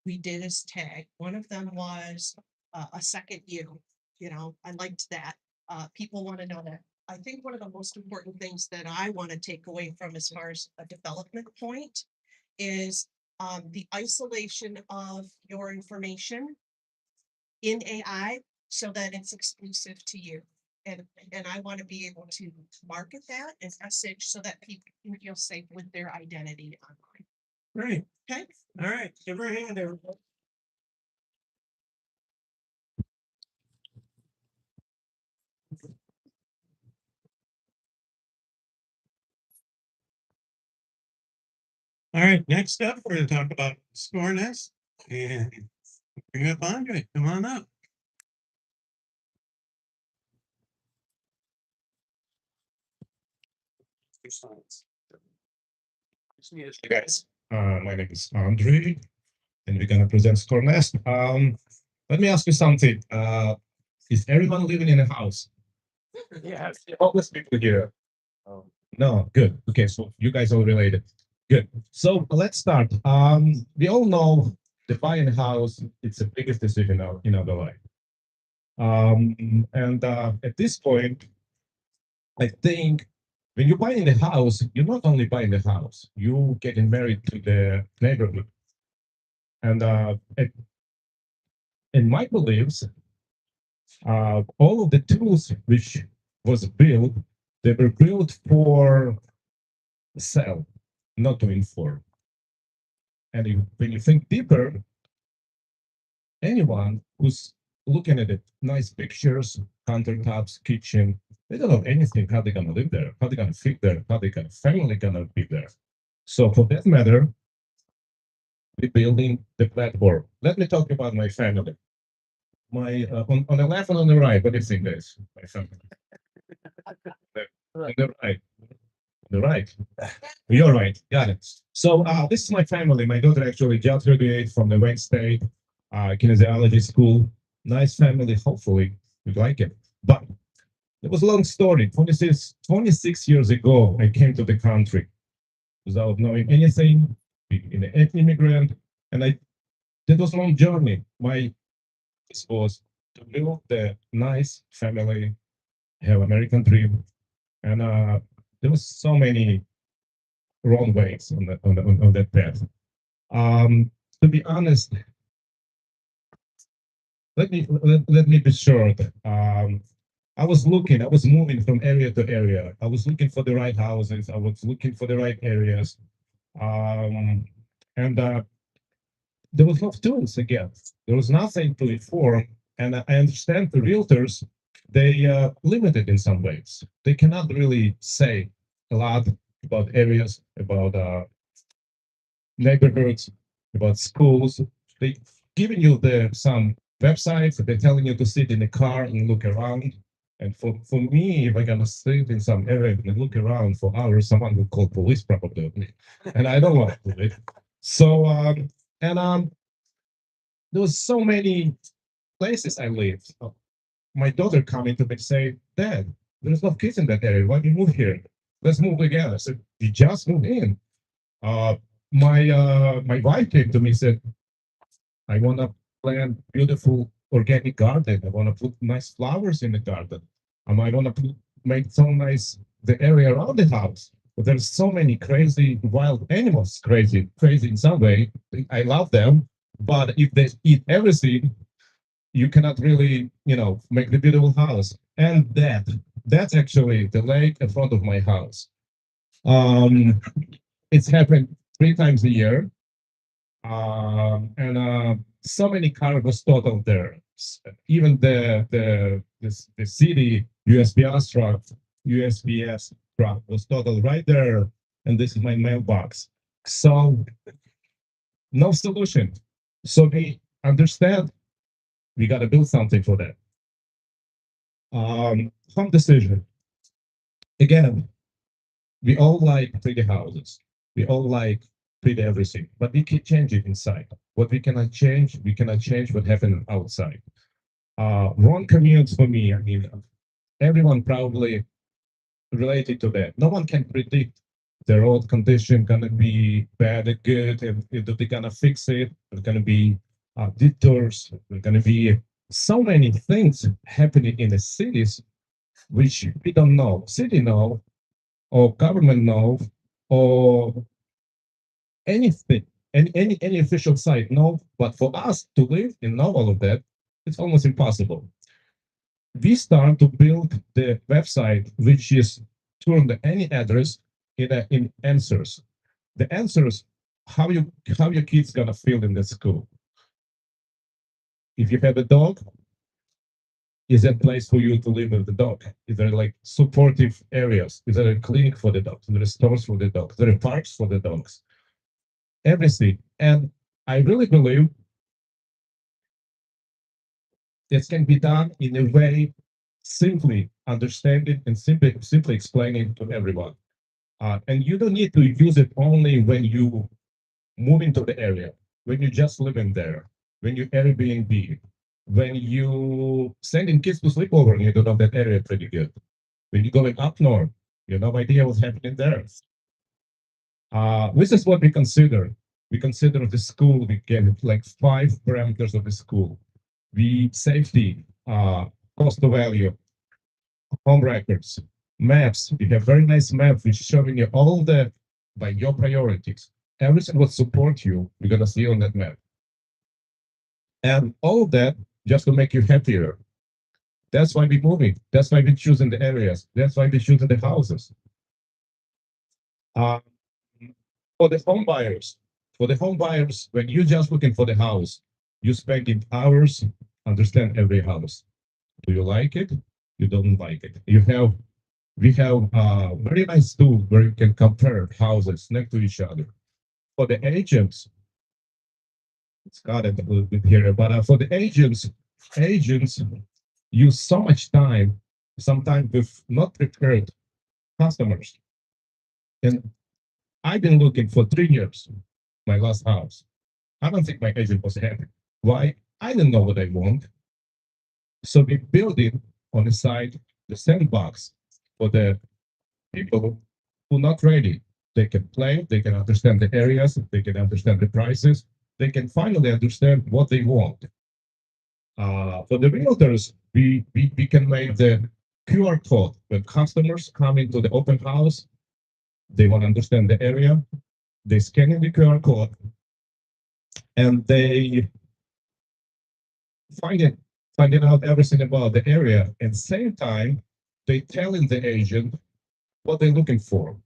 we did as tag. One of them was a second you know, I liked that. People want to know that. I think one of the most important things that I want to take away from as far as a development point is the isolation of your information in AI so that it's exclusive to you. And I want to be able to market that and message so that people can feel safe with their identity online. Great. Okay. All right. Give her a hand, everybody. All right, next up, we're going to talk about ScoreNest and bring up Andre. Come on up. Hey guys, my name is Andriy, and we're gonna present ScoreNest. Let me ask you something. Is everyone living in a house? Yes. Homeless people here. No, good. Okay, so you guys all related. Good. So let's start. We all know the buying a house, it's the biggest decision in our life. And at this point, I think when you're buying a house, you're not only buying the house, you getting married to the neighborhood. And in my beliefs, all of the tools which was built, they were built for sell, not to inform. And when you think deeper, anyone who's looking at it, nice pictures, countertops, kitchen, they don't know anything how they're gonna live there, how they're gonna fit there, how their family gonna be there. So for that matter, we're building the platform. Let me talk about my family. My on the left and on the right, what do you think, guys? My family. On the right. On the right. You're right. Got it. So this is my family. My daughter actually just graduated from the Wayne State kinesiology school. Nice family. Hopefully you like it. But it was a long story. 26 years ago, I came to the country without knowing anything, being an immigrant, and that was a long journey. My this was to build the nice family, have American dream, and there was so many wrong ways on that path. To be honest, let me be short. I was moving from area to area. I was looking for the right houses. I was looking for the right areas. And there was no tools again. There was nothing to inform. And I understand the realtors, they limited in some ways. They cannot really say a lot about areas, about neighborhoods, about schools. They giving you some websites. They're telling you to sit in the car and look around. And for me, if I'm gonna sit in some area and look around for hours, someone will call police probably on me, and I don't want to do it. So there was so many places I lived. My daughter coming to me and say, "Dad, there's no kids in that area. Why do you move here? Let's move again." I said, "You just moved in." Uh, my wife came to me and said, "I want to plant beautiful organic garden. I want to put nice flowers in the garden. I want to make so nice the area around the house. But there's so many crazy wild animals, crazy in some way. I love them, but if they eat everything, you cannot really, make the beautiful house." And that's actually the lake in front of my house. Um, it's happened 3 times a year. And so many cars was totaled there. Even the city USPS truck was totaled right there, and this is my mailbox. So no solution. So we understand we got to do something for that. Home decision. Again, we all like pretty houses. We all like pretty everything, but we can change it inside. What we cannot change what happened outside. Wrong commutes for me. I mean, everyone probably related to that. No one can predict the road condition gonna be bad or good, and if they're gonna fix it. There's gonna be detours. There's gonna be so many things happening in the cities which we don't know. City know, or government know, or anything, any official site know. But for us to live and know all of that, it's almost impossible. We start to build the website, which is turned any address in answers. The answers, how your kids gonna feel in the school. If you have a dog, is that place for you to live with the dog? Is there like supportive areas? Is there a clinic for the dogs? Is there stores for the dogs? Is there parks for the dogs? Everything. And I really believe this can be done in a way simply understand it and simply explain it to everyone. And you don't need to use it only when you move into the area, when you just live in there, when you Airbnb, when you sending kids to sleep over and you don't know that area pretty good. When you're going up north, you have no idea what's happening there. This is what we consider. We consider the school, we get like 5 parameters of the school. The safety, cost of value, home records, maps. We have very nice map which is showing you all the by your priorities. Everything will support you. You're gonna see on that map. And all of that just to make you happier. That's why we're moving. That's why we're choosing the areas. That's why we're choosing the houses. Uh, for the home buyers, when you're just looking for the house, you spending hours understand every house. Do you like it? You don't like it. We have very nice tool where you can compare houses next to each other. For the agents, it's got it a little bit here, but for the agents use so much time, sometimes with not prepared customers. And I've been looking for 3 years, my last house. I don't think my agent was happy. Why? I didn't know what I want. So we built it on the side, the sandbox for the people who are not ready. They can play, they can understand the areas, they can understand the prices, they can finally understand what they want. For the realtors, we can make the QR code when customers come into the open house, they want to understand the area, they scan in the QR code, and they find it, finding out everything about the area. And same time, they telling the agent what they're looking for.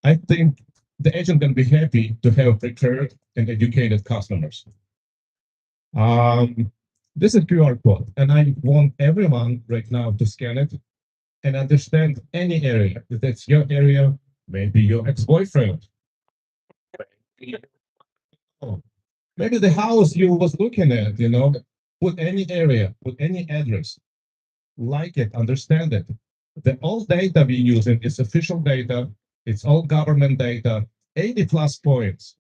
I think the agent can be happy to have prepared and educated customers. This is QR code, and I want everyone right now to scan it and understand any area. If that's your area, maybe your ex-boyfriend. Oh, maybe the house you was looking at, put any area, put any address, like it, understand it. The all data we using is official data. It's all government data, 80 plus points.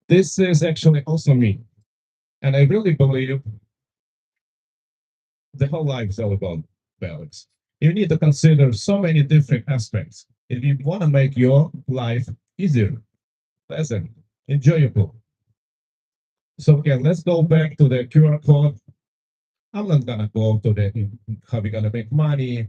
This is actually also me. And I really believe the whole life is all about balance. You need to consider so many different aspects. If you want to make your life easier, pleasant, enjoyable. So again, let's go back to the QR code. I'm not gonna go to the how we're gonna make money.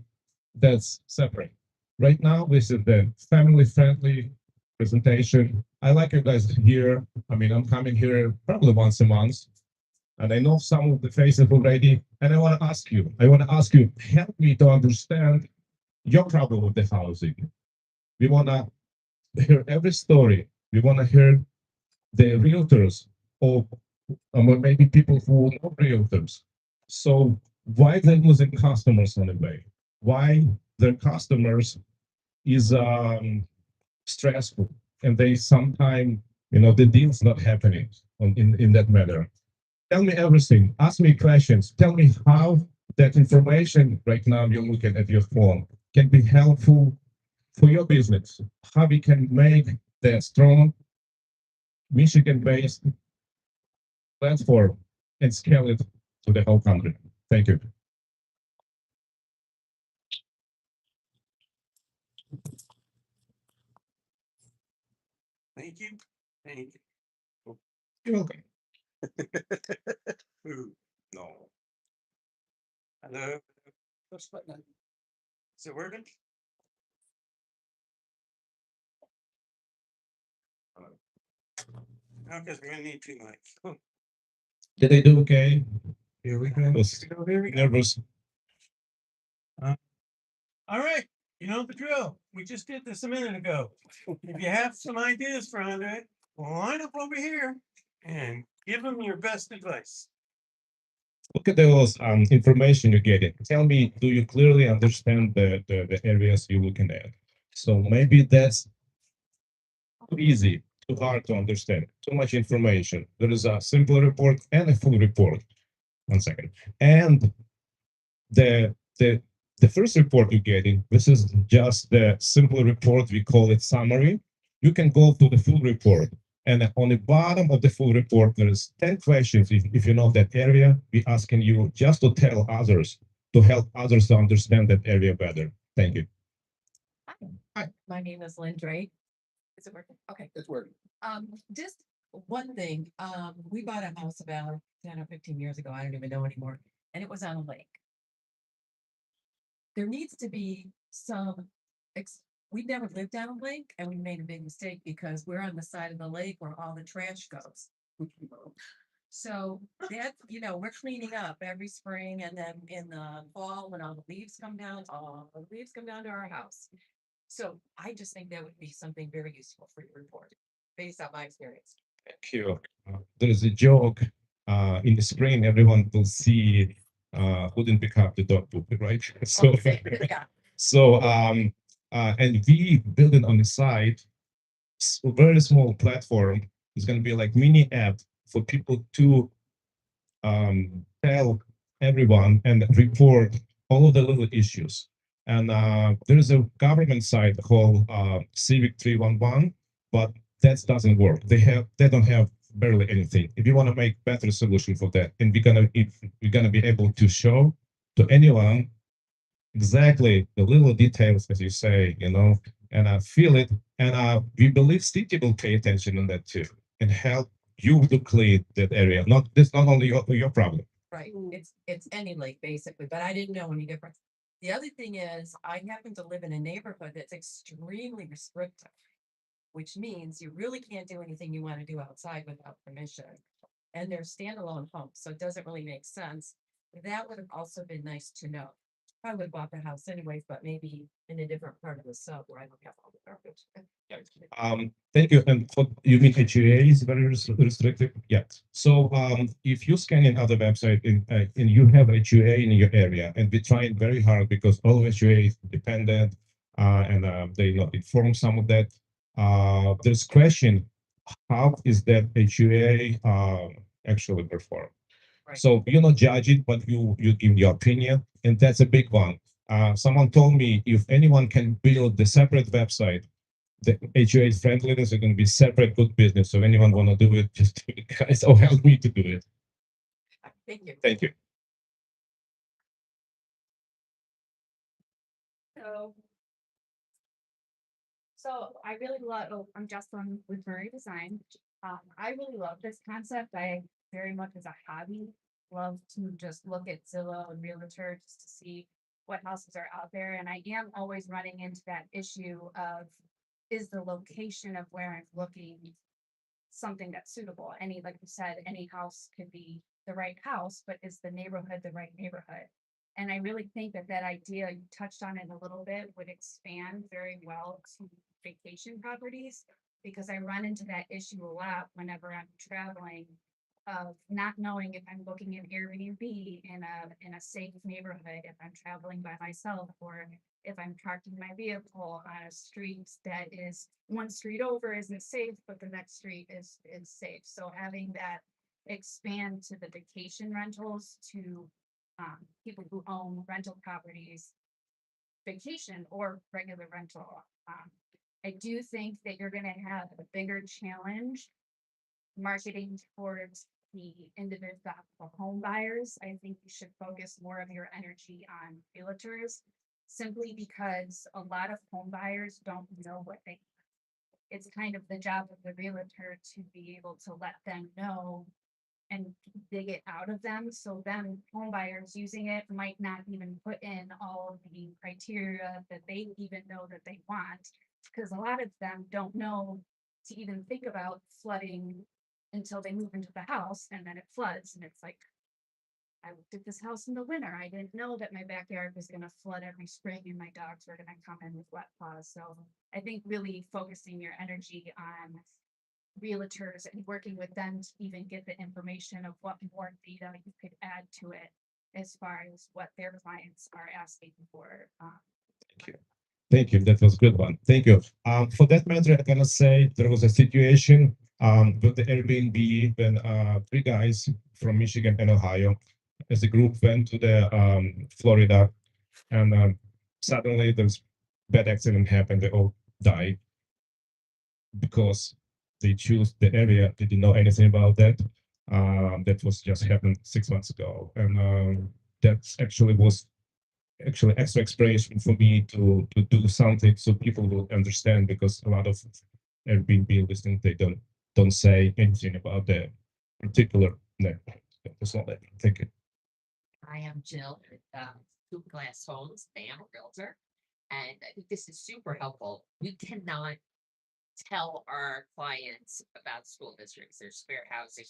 That's separate. Right now, this is the family-friendly presentation. I like you guys here. I mean, I'm coming here probably once a month, and I know some of the faces already. And I want to ask you, help me to understand your problem with the housing. We want to hear every story. We want to hear the realtors or maybe people who are not realtors. So why they're losing customers on the way? Why their customers is stressful, and they sometimes, the deal's not happening in that matter. Tell me everything. Ask me questions. Tell me how that information right now you're looking at your phone can be helpful for your business. How we can make that strong Michigan-based platform and scale it to the whole country. Thank you. Thank you. Thank you. You're welcome. Ooh, no. Hello. Is it working? No, because we're gonna need two mics. Did I do okay? Here we go. Was Here we go. nervous. All right, you know the drill. We just did this a minute ago. If you have some ideas for Andre, line up over here and give them your best advice. Look at those information you're getting. Tell me, do you clearly understand the areas you're looking at? So maybe that's too easy, too hard to understand, too much information. There is a simple report and a full report. One second. And the the the first report you're getting, this is just the simple report. We call it summary. You can go to the full report. And on the bottom of the full report, there's 10 questions. If you know that area, we're asking you just to tell others, to help others to understand that area better. Thank you. Hi, my name is Lynn Drake. Is it working? Okay. It's working. Just one thing, we bought a house about 10 or 15 years ago. I don't even know anymore. And it was on a lake. There needs to be some, we never lived on a lake and we made a big mistake because we're on the side of the lake where all the trash goes. So that, we're cleaning up every spring and then in the fall when all the leaves come down, all the leaves come down to our house. So I just think that would be something very useful for your report, based on my experience. Thank you. There is a joke. In the spring, everyone will see who didn't pick up the dog poop, right? So, Yeah. so and we build it on the side. Very small platform. It's going to be like mini app for people to tell everyone and report all of the little issues. And there is a government site called Civic 311, but that doesn't work. They don't have barely anything. If you want to make better solution for that, and we're gonna be able to show to anyone exactly the little details as you say, and I feel it, and we believe city will pay attention on that too and help you to clean that area. Not only your problem. Right, it's any lake basically, but I didn't know any difference. The other thing is, I happen to live in a neighborhood that's extremely restrictive, which means you really can't do anything you want to do outside without permission. And they're standalone homes, so it doesn't really make sense. That would have also been nice to know. I would have bought the house anyways, but maybe in a different part of the sub where I don't have all the garbage. Thank you. And you mean HUA is very restrictive? Yeah. So if you scan in other website and you have HUA in your area, and we trying very hard because all HUA is dependent and they not inform some of that. There's question, how is that HUA actually perform? Right. So you not judge it, but you give your opinion, and that's a big one. Someone told me if anyone can build the separate website, the HOA friendliness are going to be separate good business. So if anyone want to do it, just do it, guys, or help me to do it. Thank you. Thank you. So I really love, I'm Justin with Murray Design. I really love this concept. I very much as a hobby love to just look at Zillow and Realtor just to see what houses are out there. And I am always running into that issue of, is the location of where I'm looking something that's suitable? Like you said, any house could be the right house, but is the neighborhood the right neighborhood? And I really think that idea, you touched on it a little bit, would expand very well to vacation properties, because I run into that issue a lot whenever I'm traveling, of not knowing if I'm booking an Airbnb in a safe neighborhood, if I'm traveling by myself, or if I'm parking my vehicle on a street that is one street over isn't safe, but the next street is safe. So having that expand to the vacation rentals to people who own rental properties, vacation or regular rental. I do think that you're going to have a bigger challenge marketing towards the individual home buyers. I think you should focus more of your energy on realtors, simply because a lot of home buyers don't know what they. It's kind of the job of the realtor to be able to let them know and dig it out of them. So then home buyers using it might not even put in all of the criteria that they even know that they want. Because a lot of them don't know to even think about flooding until they move into the house and then it floods and it's like, I looked at this house in the winter. I didn't know that my backyard was gonna flood every spring and my dogs were gonna come in with wet paws. So I think really focusing your energy on realtors and working with them to even get the information of what more data you could add to it as far as what their clients are asking for. Thank you. Thank you. That was a good one. Thank you. For that matter, I cannot say there was a situation with the Airbnb when three guys from Michigan and Ohio, as a group, went to the Florida, and suddenly there's bad accident happened. They all died because they choose the area. They didn't know anything about that. That was just happened 6 months ago, and that actually was extra inspiration for me to do something so people will understand, because a lot of Airbnb listening, they don't say anything about the particular net. That's all that. Thank you. I am Jill with Scoop Glass Homes. I am a realtor. And I think this is super helpful. We cannot tell our clients about school districts, there's fair housing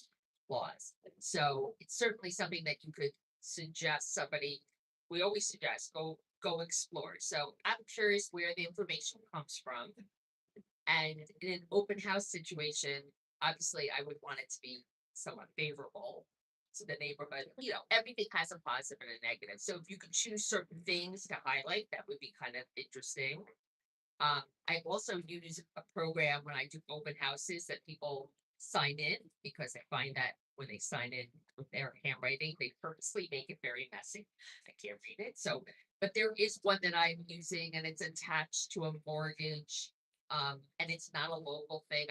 laws. So it's certainly something that you could suggest somebody, we always suggest go explore. So I'm curious where the information comes from. And in an open house situation, obviously I would want it to be somewhat favorable to the neighborhood. You know, everything has a positive and a negative. So if you could choose certain things to highlight, that would be kind of interesting. I also use a program when I do open houses that people sign in, because I find that when they sign in with their handwriting, they purposely make it very messy. I can't read it. So, but there is one that I'm using and it's attached to a mortgage. And it's not a local thing.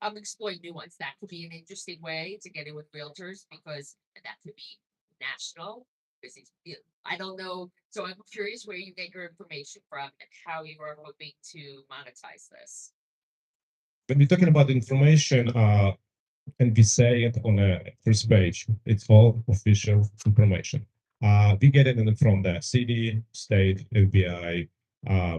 I'm exploring new ones. That could be an interesting way to get in with realtors, because that could be national. Because I don't know. So I'm curious where you get your information from and how you are hoping to monetize this. When we're talking about information, and we say it on a first page, it's all official information. We get it from the city, state, FBI,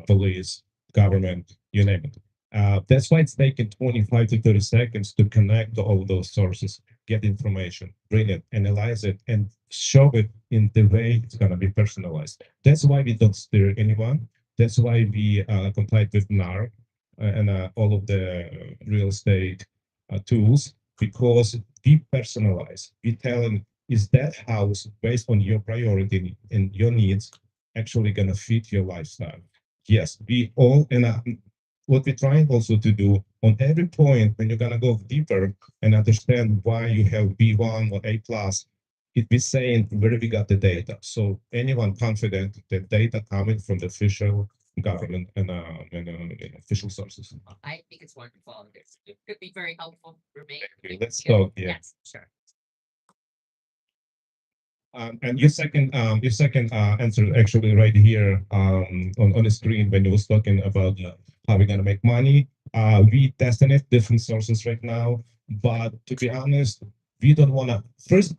police, government, you name it. That's why it's taking 25 to 30 seconds to connect all those sources, get information, bring it, analyze it, and show it in the way it's going to be personalized. That's why we don't steer anyone. That's why we comply with NAR and all of the real estate tools, because we personalize. We tell them, is that house based on your priority and your needs actually going to fit your lifestyle? Yes, we all, and what we're trying also to do on every point when you're going to go deeper and understand why you have B1 or A plus, it be saying where we got the data. So anyone confident that data coming from the official government and official sources. I think it's wonderful. It could be very helpful for me. Okay, let's talk. Yeah. Yes, sure. And your second answer actually right here on the screen when you was talking about how we're gonna make money. We testing it different sources right now, but to be honest, we don't wanna first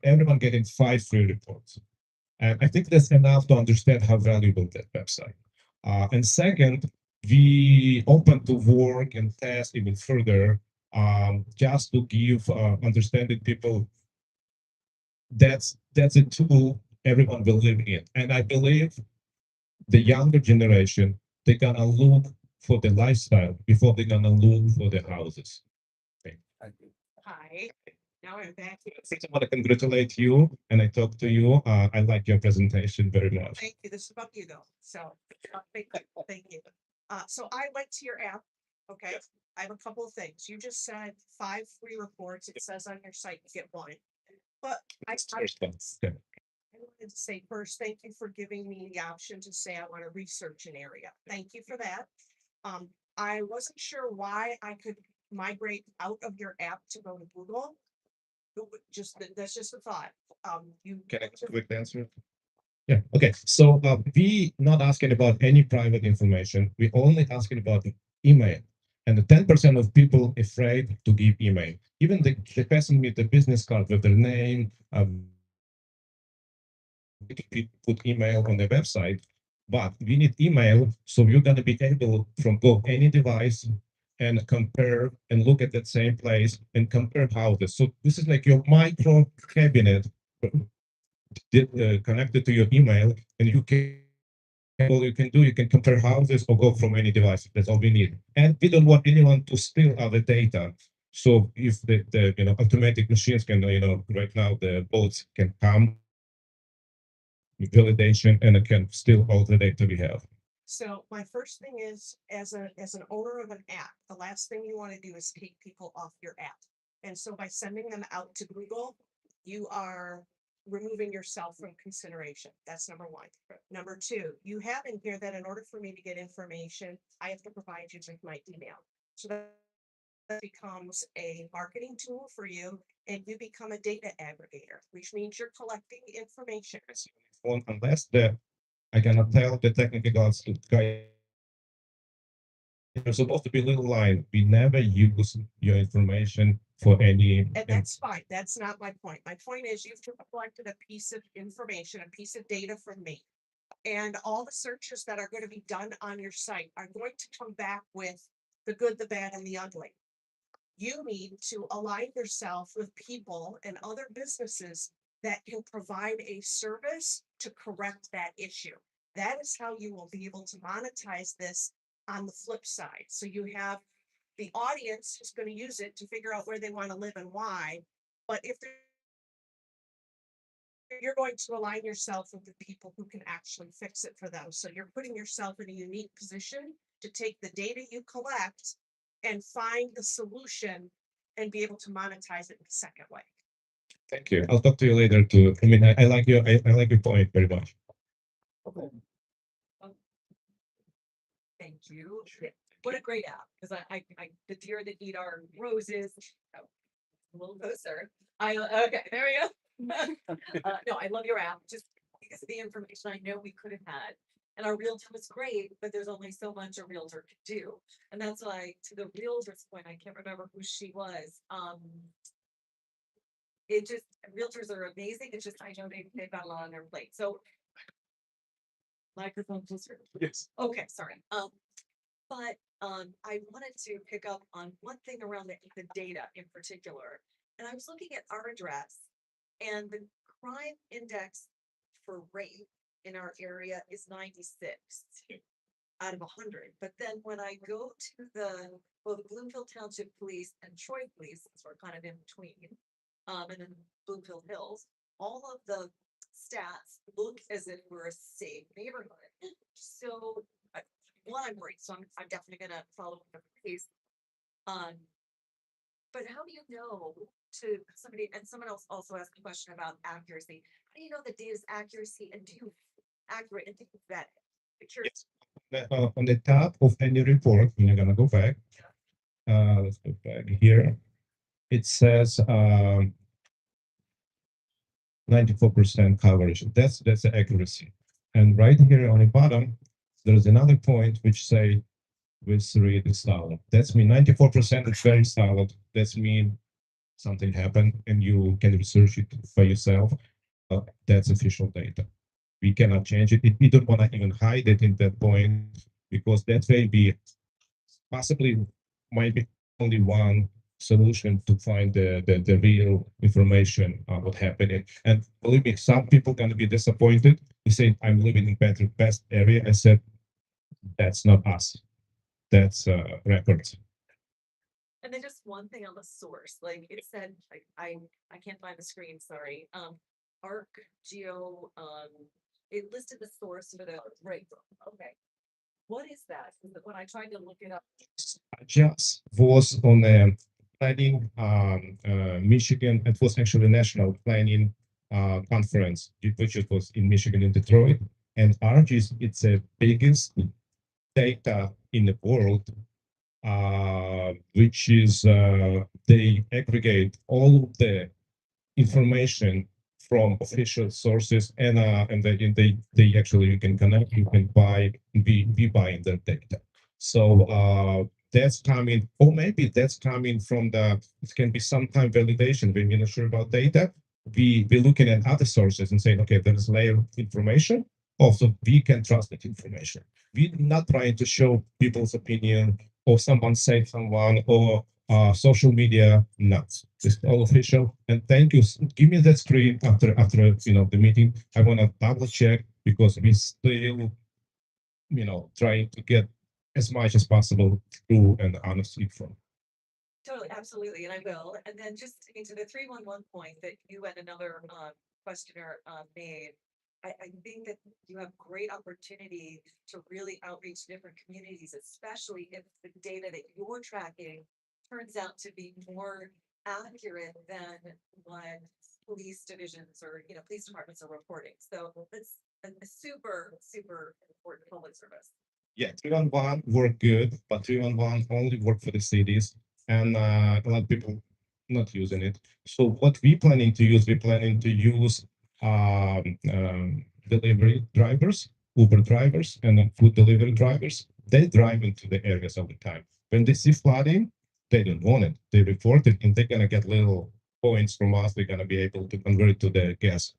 everyone getting 5 free reports, and I think that's enough to understand how valuable that website. And second, we open to work and test even further, just to give understanding people that's a tool everyone will live in. And I believe the younger generation, they're gonna look for the lifestyle before they're gonna look for the houses. Okay. Hi, now I'm back. First, I want to congratulate you, and I talk to you. I like your presentation very much. Thank you. This is about you though. So, thank you. So I went to your app. Okay. I have a couple of things. You just said 5 free reports. It says on your site you get 1. But I First one. Okay. wanted to say first, thank you for giving me the option to say I want to research an area. Thank you for that. I wasn't sure why I could migrate out of your app to go to Google. That's just a thought. You Can I quick answer? Yeah, okay. So we not asking about any private information. We only asking about the email. And the 10% of people afraid to give email. Even the person with the business card with their name, put email on the website, but we need email. So you're gonna be able from go any device and compare and look at that same place and compare houses. So this is like your micro cabinet connected to your email, and you can all you can do, you can compare houses or go from any device. That's all we need. And we don't want anyone to steal our data. So if the automatic machines can, right now the bots can come validation and it can steal all the data we have. So my first thing is, as an owner of an app, the last thing you want to do is take people off your app. And so by sending them out to Google, you are removing yourself from consideration. That's number one. Number two, you have in here that in order for me to get information, I have to provide you with my email. So that becomes a marketing tool for you, and you become a data aggregator, which means you're collecting information. Unless I cannot tell the technical guy. There's supposed to be a little line. We never use your information for any. And that's fine. That's not my point. My point is you've collected a piece of information, a piece of data from me. And all the searches that are going to be done on your site are going to come back with the good, the bad, and the ugly. You need to align yourself with people and other businesses that can provide a service to correct that issue. That is how you will be able to monetize this on the flip side. So you have the audience who's going to use it to figure out where they want to live and why. But if you're going to align yourself with the people who can actually fix it for them. So you're putting yourself in a unique position to take the data you collect and find the solution and be able to monetize it in a second way. Thank you. I'll talk to you later too. I mean, I like I like your point very much. Thank you. What a great app, because I the deer that eat our roses. Oh, a little closer. Okay, there we go. No, I love your app, just because of the information I know we could have had. And our realtor was great, but there's only so much a realtor could do. And that's why, to the realtor's point, I can't remember who she was. It just, realtors are amazing. It's just, I know they've got a lot on their plate. So microphone closer. Yes. Okay, sorry. But I wanted to pick up on one thing around the data in particular. And I was looking at our address, and the crime index for rape in our area is 96 out of 100. But then when I go to the Bloomfield Township Police and Troy Police, since we're kind of in between, and then Bloomfield Hills, all of the stats look as if we're a safe neighborhood. So one, I'm worried, so I'm definitely gonna follow up with the case. But how do you know to somebody, and someone else also asked a question about accuracy. How do you know the data's accuracy, and do you accurate and think that? Yes. On the top of any report, when you're gonna go back, let's go back here. It says 94% coverage. That's the accuracy. And right here on the bottom, there's another point which say with read is solid. That's mean 94% is very solid. That's mean something happened and you can research it by yourself. That's official data. We cannot change it. We don't want to even hide it in that point, because that may be possibly might be only one solution to find the real information on what happened. And believe me, some people going to be disappointed. You say, I'm living in better best area. I said, that's not us. That's records. And then just one thing on the source, like it said, like I can't find the screen, sorry. Arc Geo, it listed the source for the right. Okay. What is that? When I tried to look it up. Just was on a planning Michigan. It was actually a national planning conference, which it was in Michigan, in Detroit. And ARGIS, it's the biggest data in the world, which is they aggregate all of the information from official sources, and they actually you can connect, you can buy, be buying their data. So that's coming, or maybe that's coming from it can be sometime validation when we're not sure about data. We looking at other sources and saying, okay, there is layer of information. Also, we can trust that information. We're not trying to show people's opinion or someone say someone or social media. Not. It's all official. And thank you. Give me that screen after the meeting. I want to double check because we still trying to get as much as possible through and honestly from. Totally, absolutely, and I will. And then just into the 311 point that you and another questioner made, I think that you have great opportunity to really outreach to different communities, especially if the data that you're tracking turns out to be more accurate than what police divisions or police departments are reporting. So it's a super, super important public service. Yeah, 311 work good, but 311 only work for the cities, and a lot of people not using it. So what we planning to use, we planning to use delivery drivers, Uber drivers, and then food delivery drivers. They drive into the areas all the time. When they see flooding, they don't want it. They report it, and they're gonna get little points from us. They're gonna be able to convert it to the gas,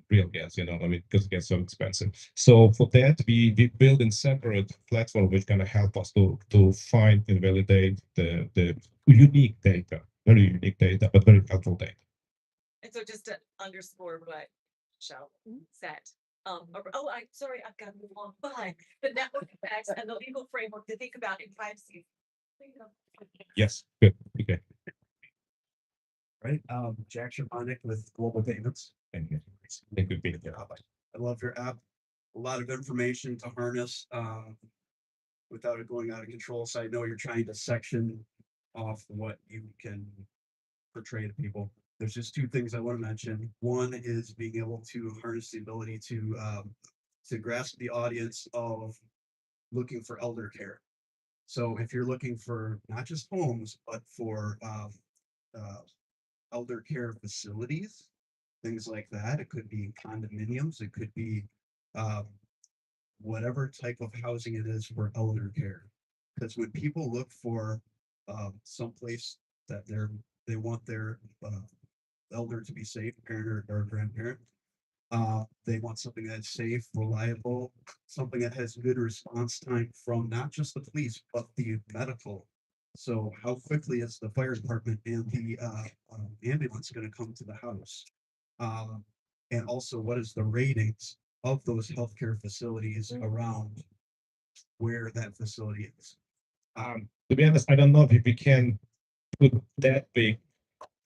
real gas, I mean, because it gets so expensive. So for that, we build in separate platform which gonna help us to find and validate the unique data, very unique data, but very helpful data. And so just to underscore what Michelle said, I'm sorry, I've got to move on, but the network effects and the legal framework to think about in privacy. Yes, good, okay. Right, Jack Sherponic with Global Payments. Thank you. Thank you, Peter. I love your app. A lot of information to harness, without it going out of control. So I know you're trying to section off what you can portray to people. There's just two things I want to mention. One is being able to harness the ability to grasp the audience of looking for elder care. So if you're looking for not just homes, but for elder care facilities, things like that. It could be condominiums, it could be whatever type of housing it is for elder care. Because when people look for someplace that they want their elder to be safe, parent or grandparent, they want something that's safe, reliable, something that has good response time from not just the police, but the medical. So how quickly is the fire department and the ambulance going to come to the house? And also, what is the ratings of those healthcare facilities around where that facility is? To be honest, I don't know if we can put that big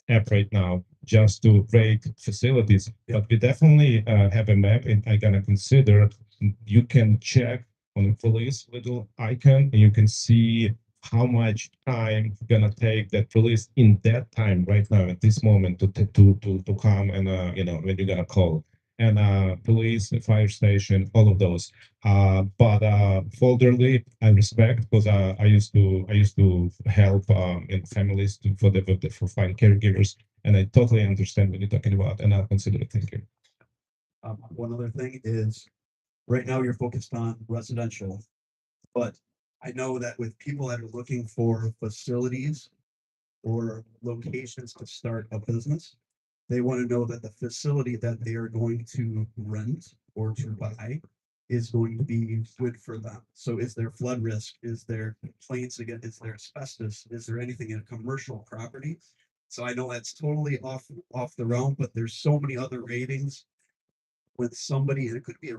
app right now just to rate facilities, but we definitely have a map, and I gonna consider you can check on the police little icon, and you can see how much time gonna take that police in that time right now at this moment to come and when you're gonna call, and police, the fire station, all of those. But for elderly, I respect because I used to help in families for find caregivers, and I totally understand what you're talking about, and I'll consider it. Thank you. One other thing is, right now you're focused on residential, but I know that with people that are looking for facilities or locations to start a business, they want to know that the facility that they are going to rent or to buy is going to be good for them. So is there flood risk? Is there complaints again? Is there asbestos? Is there anything in a commercial property? So I know that's totally off the realm, but there's so many other ratings with somebody, and it could be a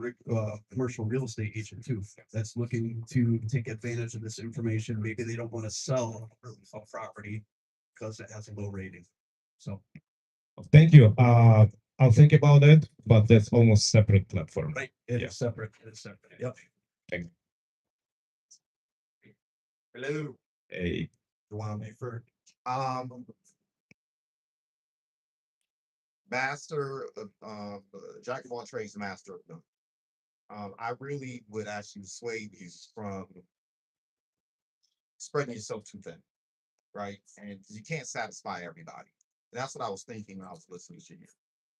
commercial real estate agent too, that's looking to take advantage of this information. Maybe they don't want to sell a property because it has a low rating. So Thank you. I'll think about it, but that's almost separate platform. right, it is separate. It is separate. Yep. Thank you. Hello. Hey. You want me first? Master jack of all trades, master of none. I really would actually sway you from spreading yourself too thin, right? And you can't satisfy everybody. And that's what I was thinking when I was listening to you.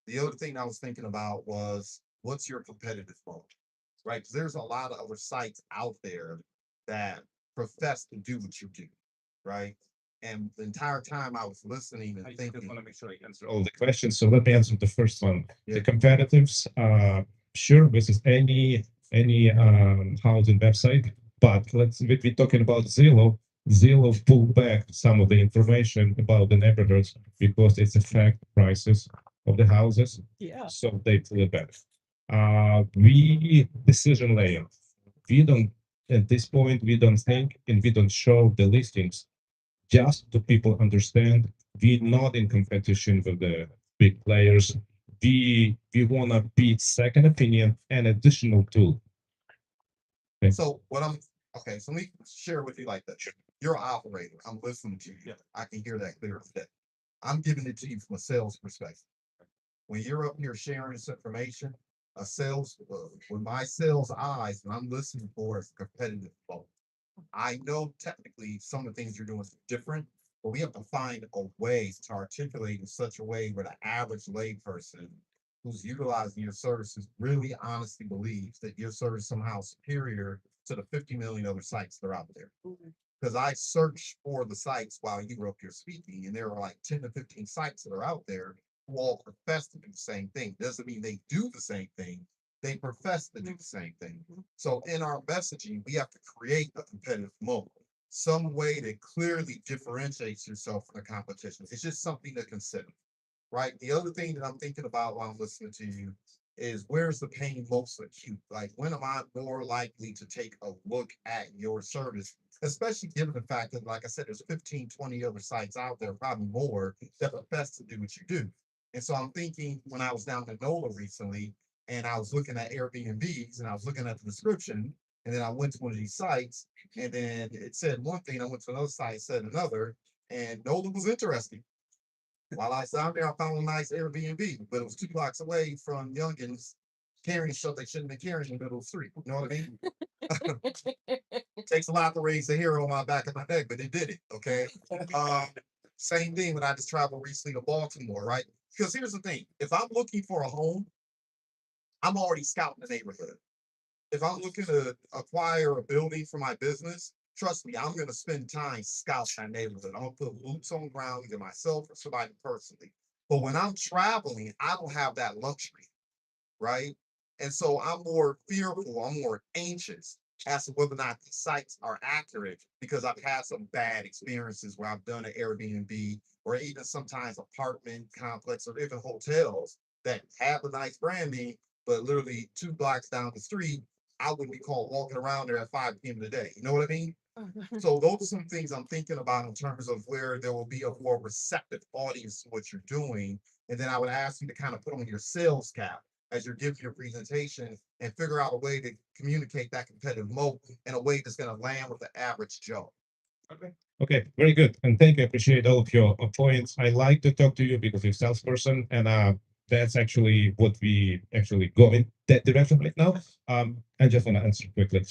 The other thing I was thinking about was what's your competitive mode, right? 'Cause there's a lot of other sites out there that profess to do what you do, right? And the entire time I was listening and I just thinking, want to make sure I answer all the questions. So let me answer the first one. The Yeah. competitives, sure, this is any housing website, but we're talking about Zillow. Zillow pulled back some of the information about the neighborhoods because it's affect prices of the houses. Yeah. So they pulled it back. We decision layer. We don't at this point we don't think and we don't show the listings just to people understand we're not in competition with the big players. We wanna be second opinion and additional tool. Okay. so what I'm okay, so let me share with you like that. You're an operator. I'm listening to you. I can hear that clear as day. I'm giving it to you from a sales perspective. When you're up here sharing this information, a sales with my sales eyes, and I'm listening for is competitive vote. I know technically some of the things you're doing is different, but we have to find a way to articulate in such a way where the average layperson who's utilizing your services really honestly believes that your service is somehow superior to the 50 million other sites that are out there. Because I searched for the sites while you were up here speaking, and there are like 10 to 15 sites that are out there who all profess to do the same thing. Doesn't mean they do the same thing. They profess to do the same thing. So in our messaging, we have to create a competitive mode, some way that clearly differentiates yourself from the competition. It's just something to consider, right? The other thing that I'm thinking about while I'm listening to you is where's the pain most acute? Like, when am I more likely to take a look at your service? Especially given the fact that, like I said, there's 15, 20 other sites out there, probably more, that profess to do what you do. And so I'm thinking when I was down in NOLA recently and I was looking at Airbnbs and I was looking at the description, and then I went to one of these sites and then it said one thing, I went to another site, said another, and NOLA was interesting. While I was down there, I found a nice Airbnb, but it was 2 blocks away from youngins carrying stuff they shouldn't be carrying in the middle of the street. You know what I mean? Takes a lot to raise the hair on my back of my neck, but it did it. Okay. Um, Same thing when I just traveled recently to Baltimore, right? Because here's the thing: if I'm looking for a home, I'm already scouting the neighborhood. If I'm looking to acquire a building for my business, trust me, I'm gonna spend time scouting that neighborhood. I'm gonna put boots on the ground, either myself or somebody personally. But when I'm traveling, I don't have that luxury, right? And so I'm more fearful, I'm more anxious as to whether or not the sites are accurate because I've had some bad experiences where I've done an Airbnb or even sometimes apartment complex or even hotels that have a nice branding, but literally 2 blocks down the street, I wouldn't be caught walking around there at 5 p.m. today. You know what I mean? So those are some things I'm thinking about in terms of where there will be a more receptive audience to what you're doing. And then I would ask you to kind of put on your sales cap as you're giving your presentation and figure out a way to communicate that competitive mode in a way that's going to land with the average Joe. Okay. Okay, very good. And thank you. I appreciate all of your points. I like to talk to you because you're a salesperson, and that's actually what we actually go in that direction right now. I just want to answer quickly.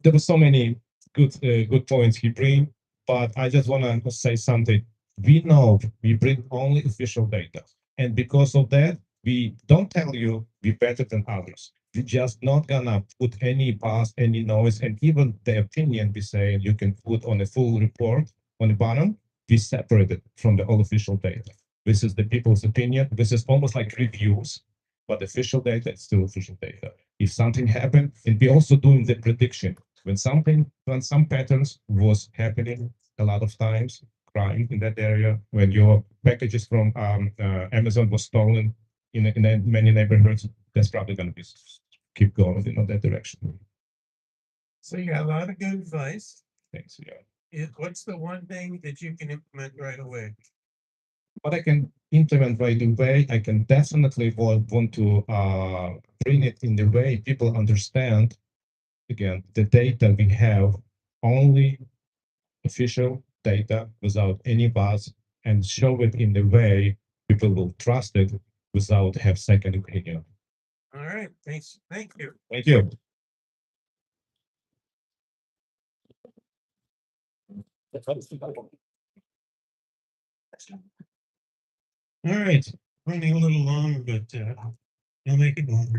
There were so many good points he bring, but I just want to say something. We know we bring only official data, and because of that, we don't tell you we better than others. We just not gonna put any buzz, any noise, and even the opinion we say you can put on a full report on the bottom. We separate it from the all official data. This is the people's opinion. This is almost like reviews, but official data is still official data. If something happened, and we also doing the prediction when some patterns was happening a lot of times, crime in that area, when your packages from Amazon was stolen in many neighborhoods, that's probably going to be keep going in that direction. So you got a lot of good advice. Thanks. Yeah. What's the one thing that you can implement right away? What I can implement right away, I can definitely want to bring it in the way people understand. Again, the data we have only official data without any buzz and show it in the way people will trust it without have second opinion. All right, thanks. Thank you. Thank you. All right, running a little long, but I'll make it longer.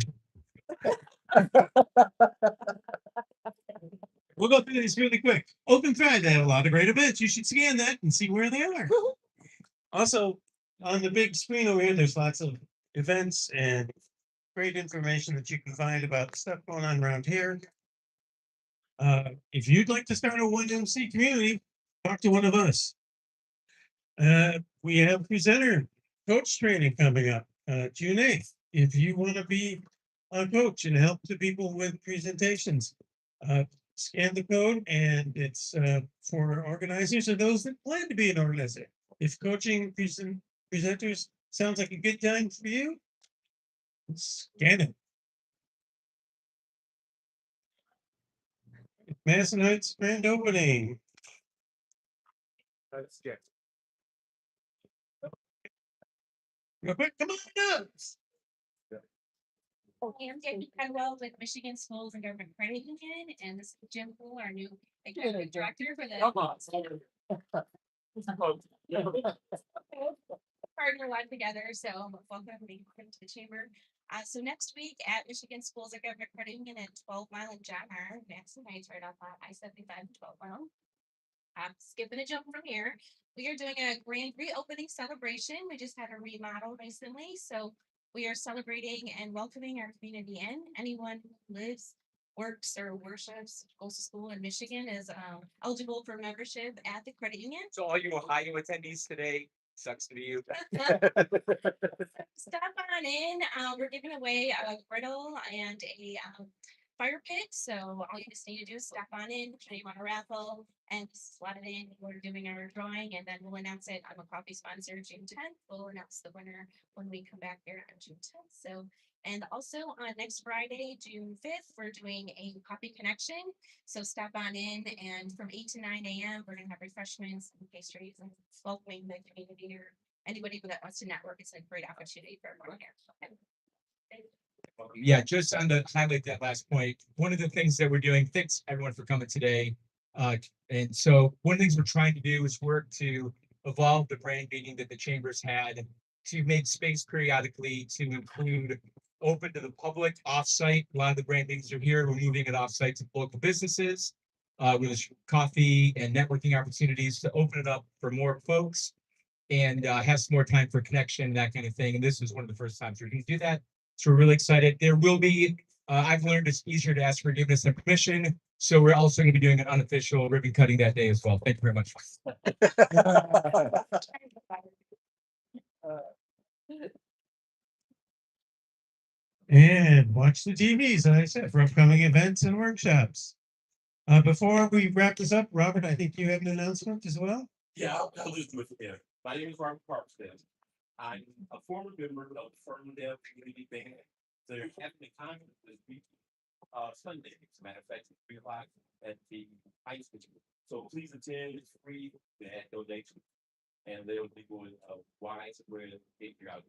We'll go through these really quick. Open Thread, they have a lot of great events. You should scan that and see where they are. Also, on the big screen over here, there's lots of events and great information that you can find about stuff going on around here. If you'd like to start a 1MC community, talk to one of us. We have presenter coach training coming up June 8th. If you want to be a coach and help the people with presentations, scan the code, and it's for organizers or those that plan to be an organizer. If coaching presenters sounds like a good time for you, scan it. Madison Heights grand opening. Let's get. Real quick, come on up. I'm Jackie Penwell with Michigan Schools and Government Credit Union, and this is Jim Poole, our new executive director for the partner live together. So welcome to the chamber. So next week at Michigan Schools and Government Credit Union at 12 Mile and John R. Madison Heights, right off I-75 and 12 Mile. Skipping a jump from here, we are doing a grand reopening celebration. We just had a remodel recently, so we are celebrating and welcoming our community in. Anyone who lives, works, or worships, goes to school in Michigan is eligible for membership at the credit union. So all you Ohio attendees today, sucks to be you. Stop on in. We're giving away a griddle and a fire pit. So all you just need to do is stop on in, put your name on a raffle, and slot it in. We're doing our drawing, and then we'll announce it. I'm a coffee sponsor June 10th. We'll announce the winner when we come back here on June 10th. So, and also on next Friday, June 5th, we're doing a coffee connection. So stop on in, and from 8 to 9 a.m., we're gonna have refreshments and pastries and welcoming the community or anybody that wants to network. It's a great opportunity for everyone here. Okay. Yeah, just on the highlight that last point, one of the things that we're doing, thanks everyone for coming today. And so one of the things we're trying to do is work to evolve the brand meeting that the chambers had to make space periodically to include open to the public offsite. A lot of the brand meetings are here. We're moving it offsite to local businesses with coffee and networking opportunities to open it up for more folks and have some more time for connection, that kind of thing. And this is one of the first times we're going to do that. So we're really excited. There will be, I've learned it's easier to ask forgiveness than permission. So we're also going to be doing an unofficial ribbon cutting that day as well. Thank you very much. And watch the TVs, as I said, for upcoming events and workshops. Before we wrap this up, Robert, I think you have an announcement as well. Yeah, I'll just do it there. My name is Robert Parkstead. I'm a former member of Ferndale Community Band. They're having a concert this week, Sunday, as a matter of fact, at 3 o'clock at the high school. So please attend, it's free, they had donations, and they'll be doing a wine spread out.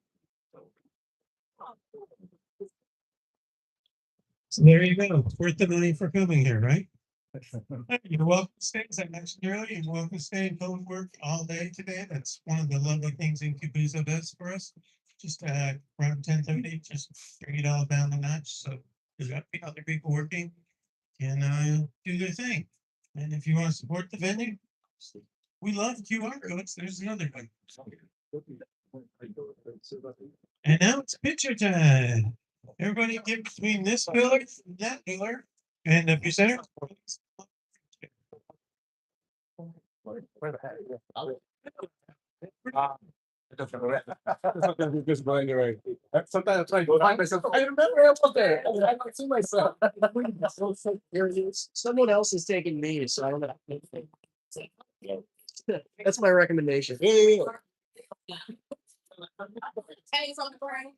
So there you go. It's worth the money for coming here, right? You're welcome to stay, as I mentioned earlier, you're welcome to stay and go and work all day today. That's one of the lovely things Incubizo does for us. Just around 10:30, just bring it all down a notch. So there's got to be other people working and do their thing. And if you want to support the venue, we love QR codes. There's another one. And now it's picture time. Everybody get between this pillar and that pillar. And the presenter. Sometimes I find myself, I remember I was there. I don't see myself. Here it is. Someone else is taking me, so I don't know. That's my recommendation. Hey, on the brain.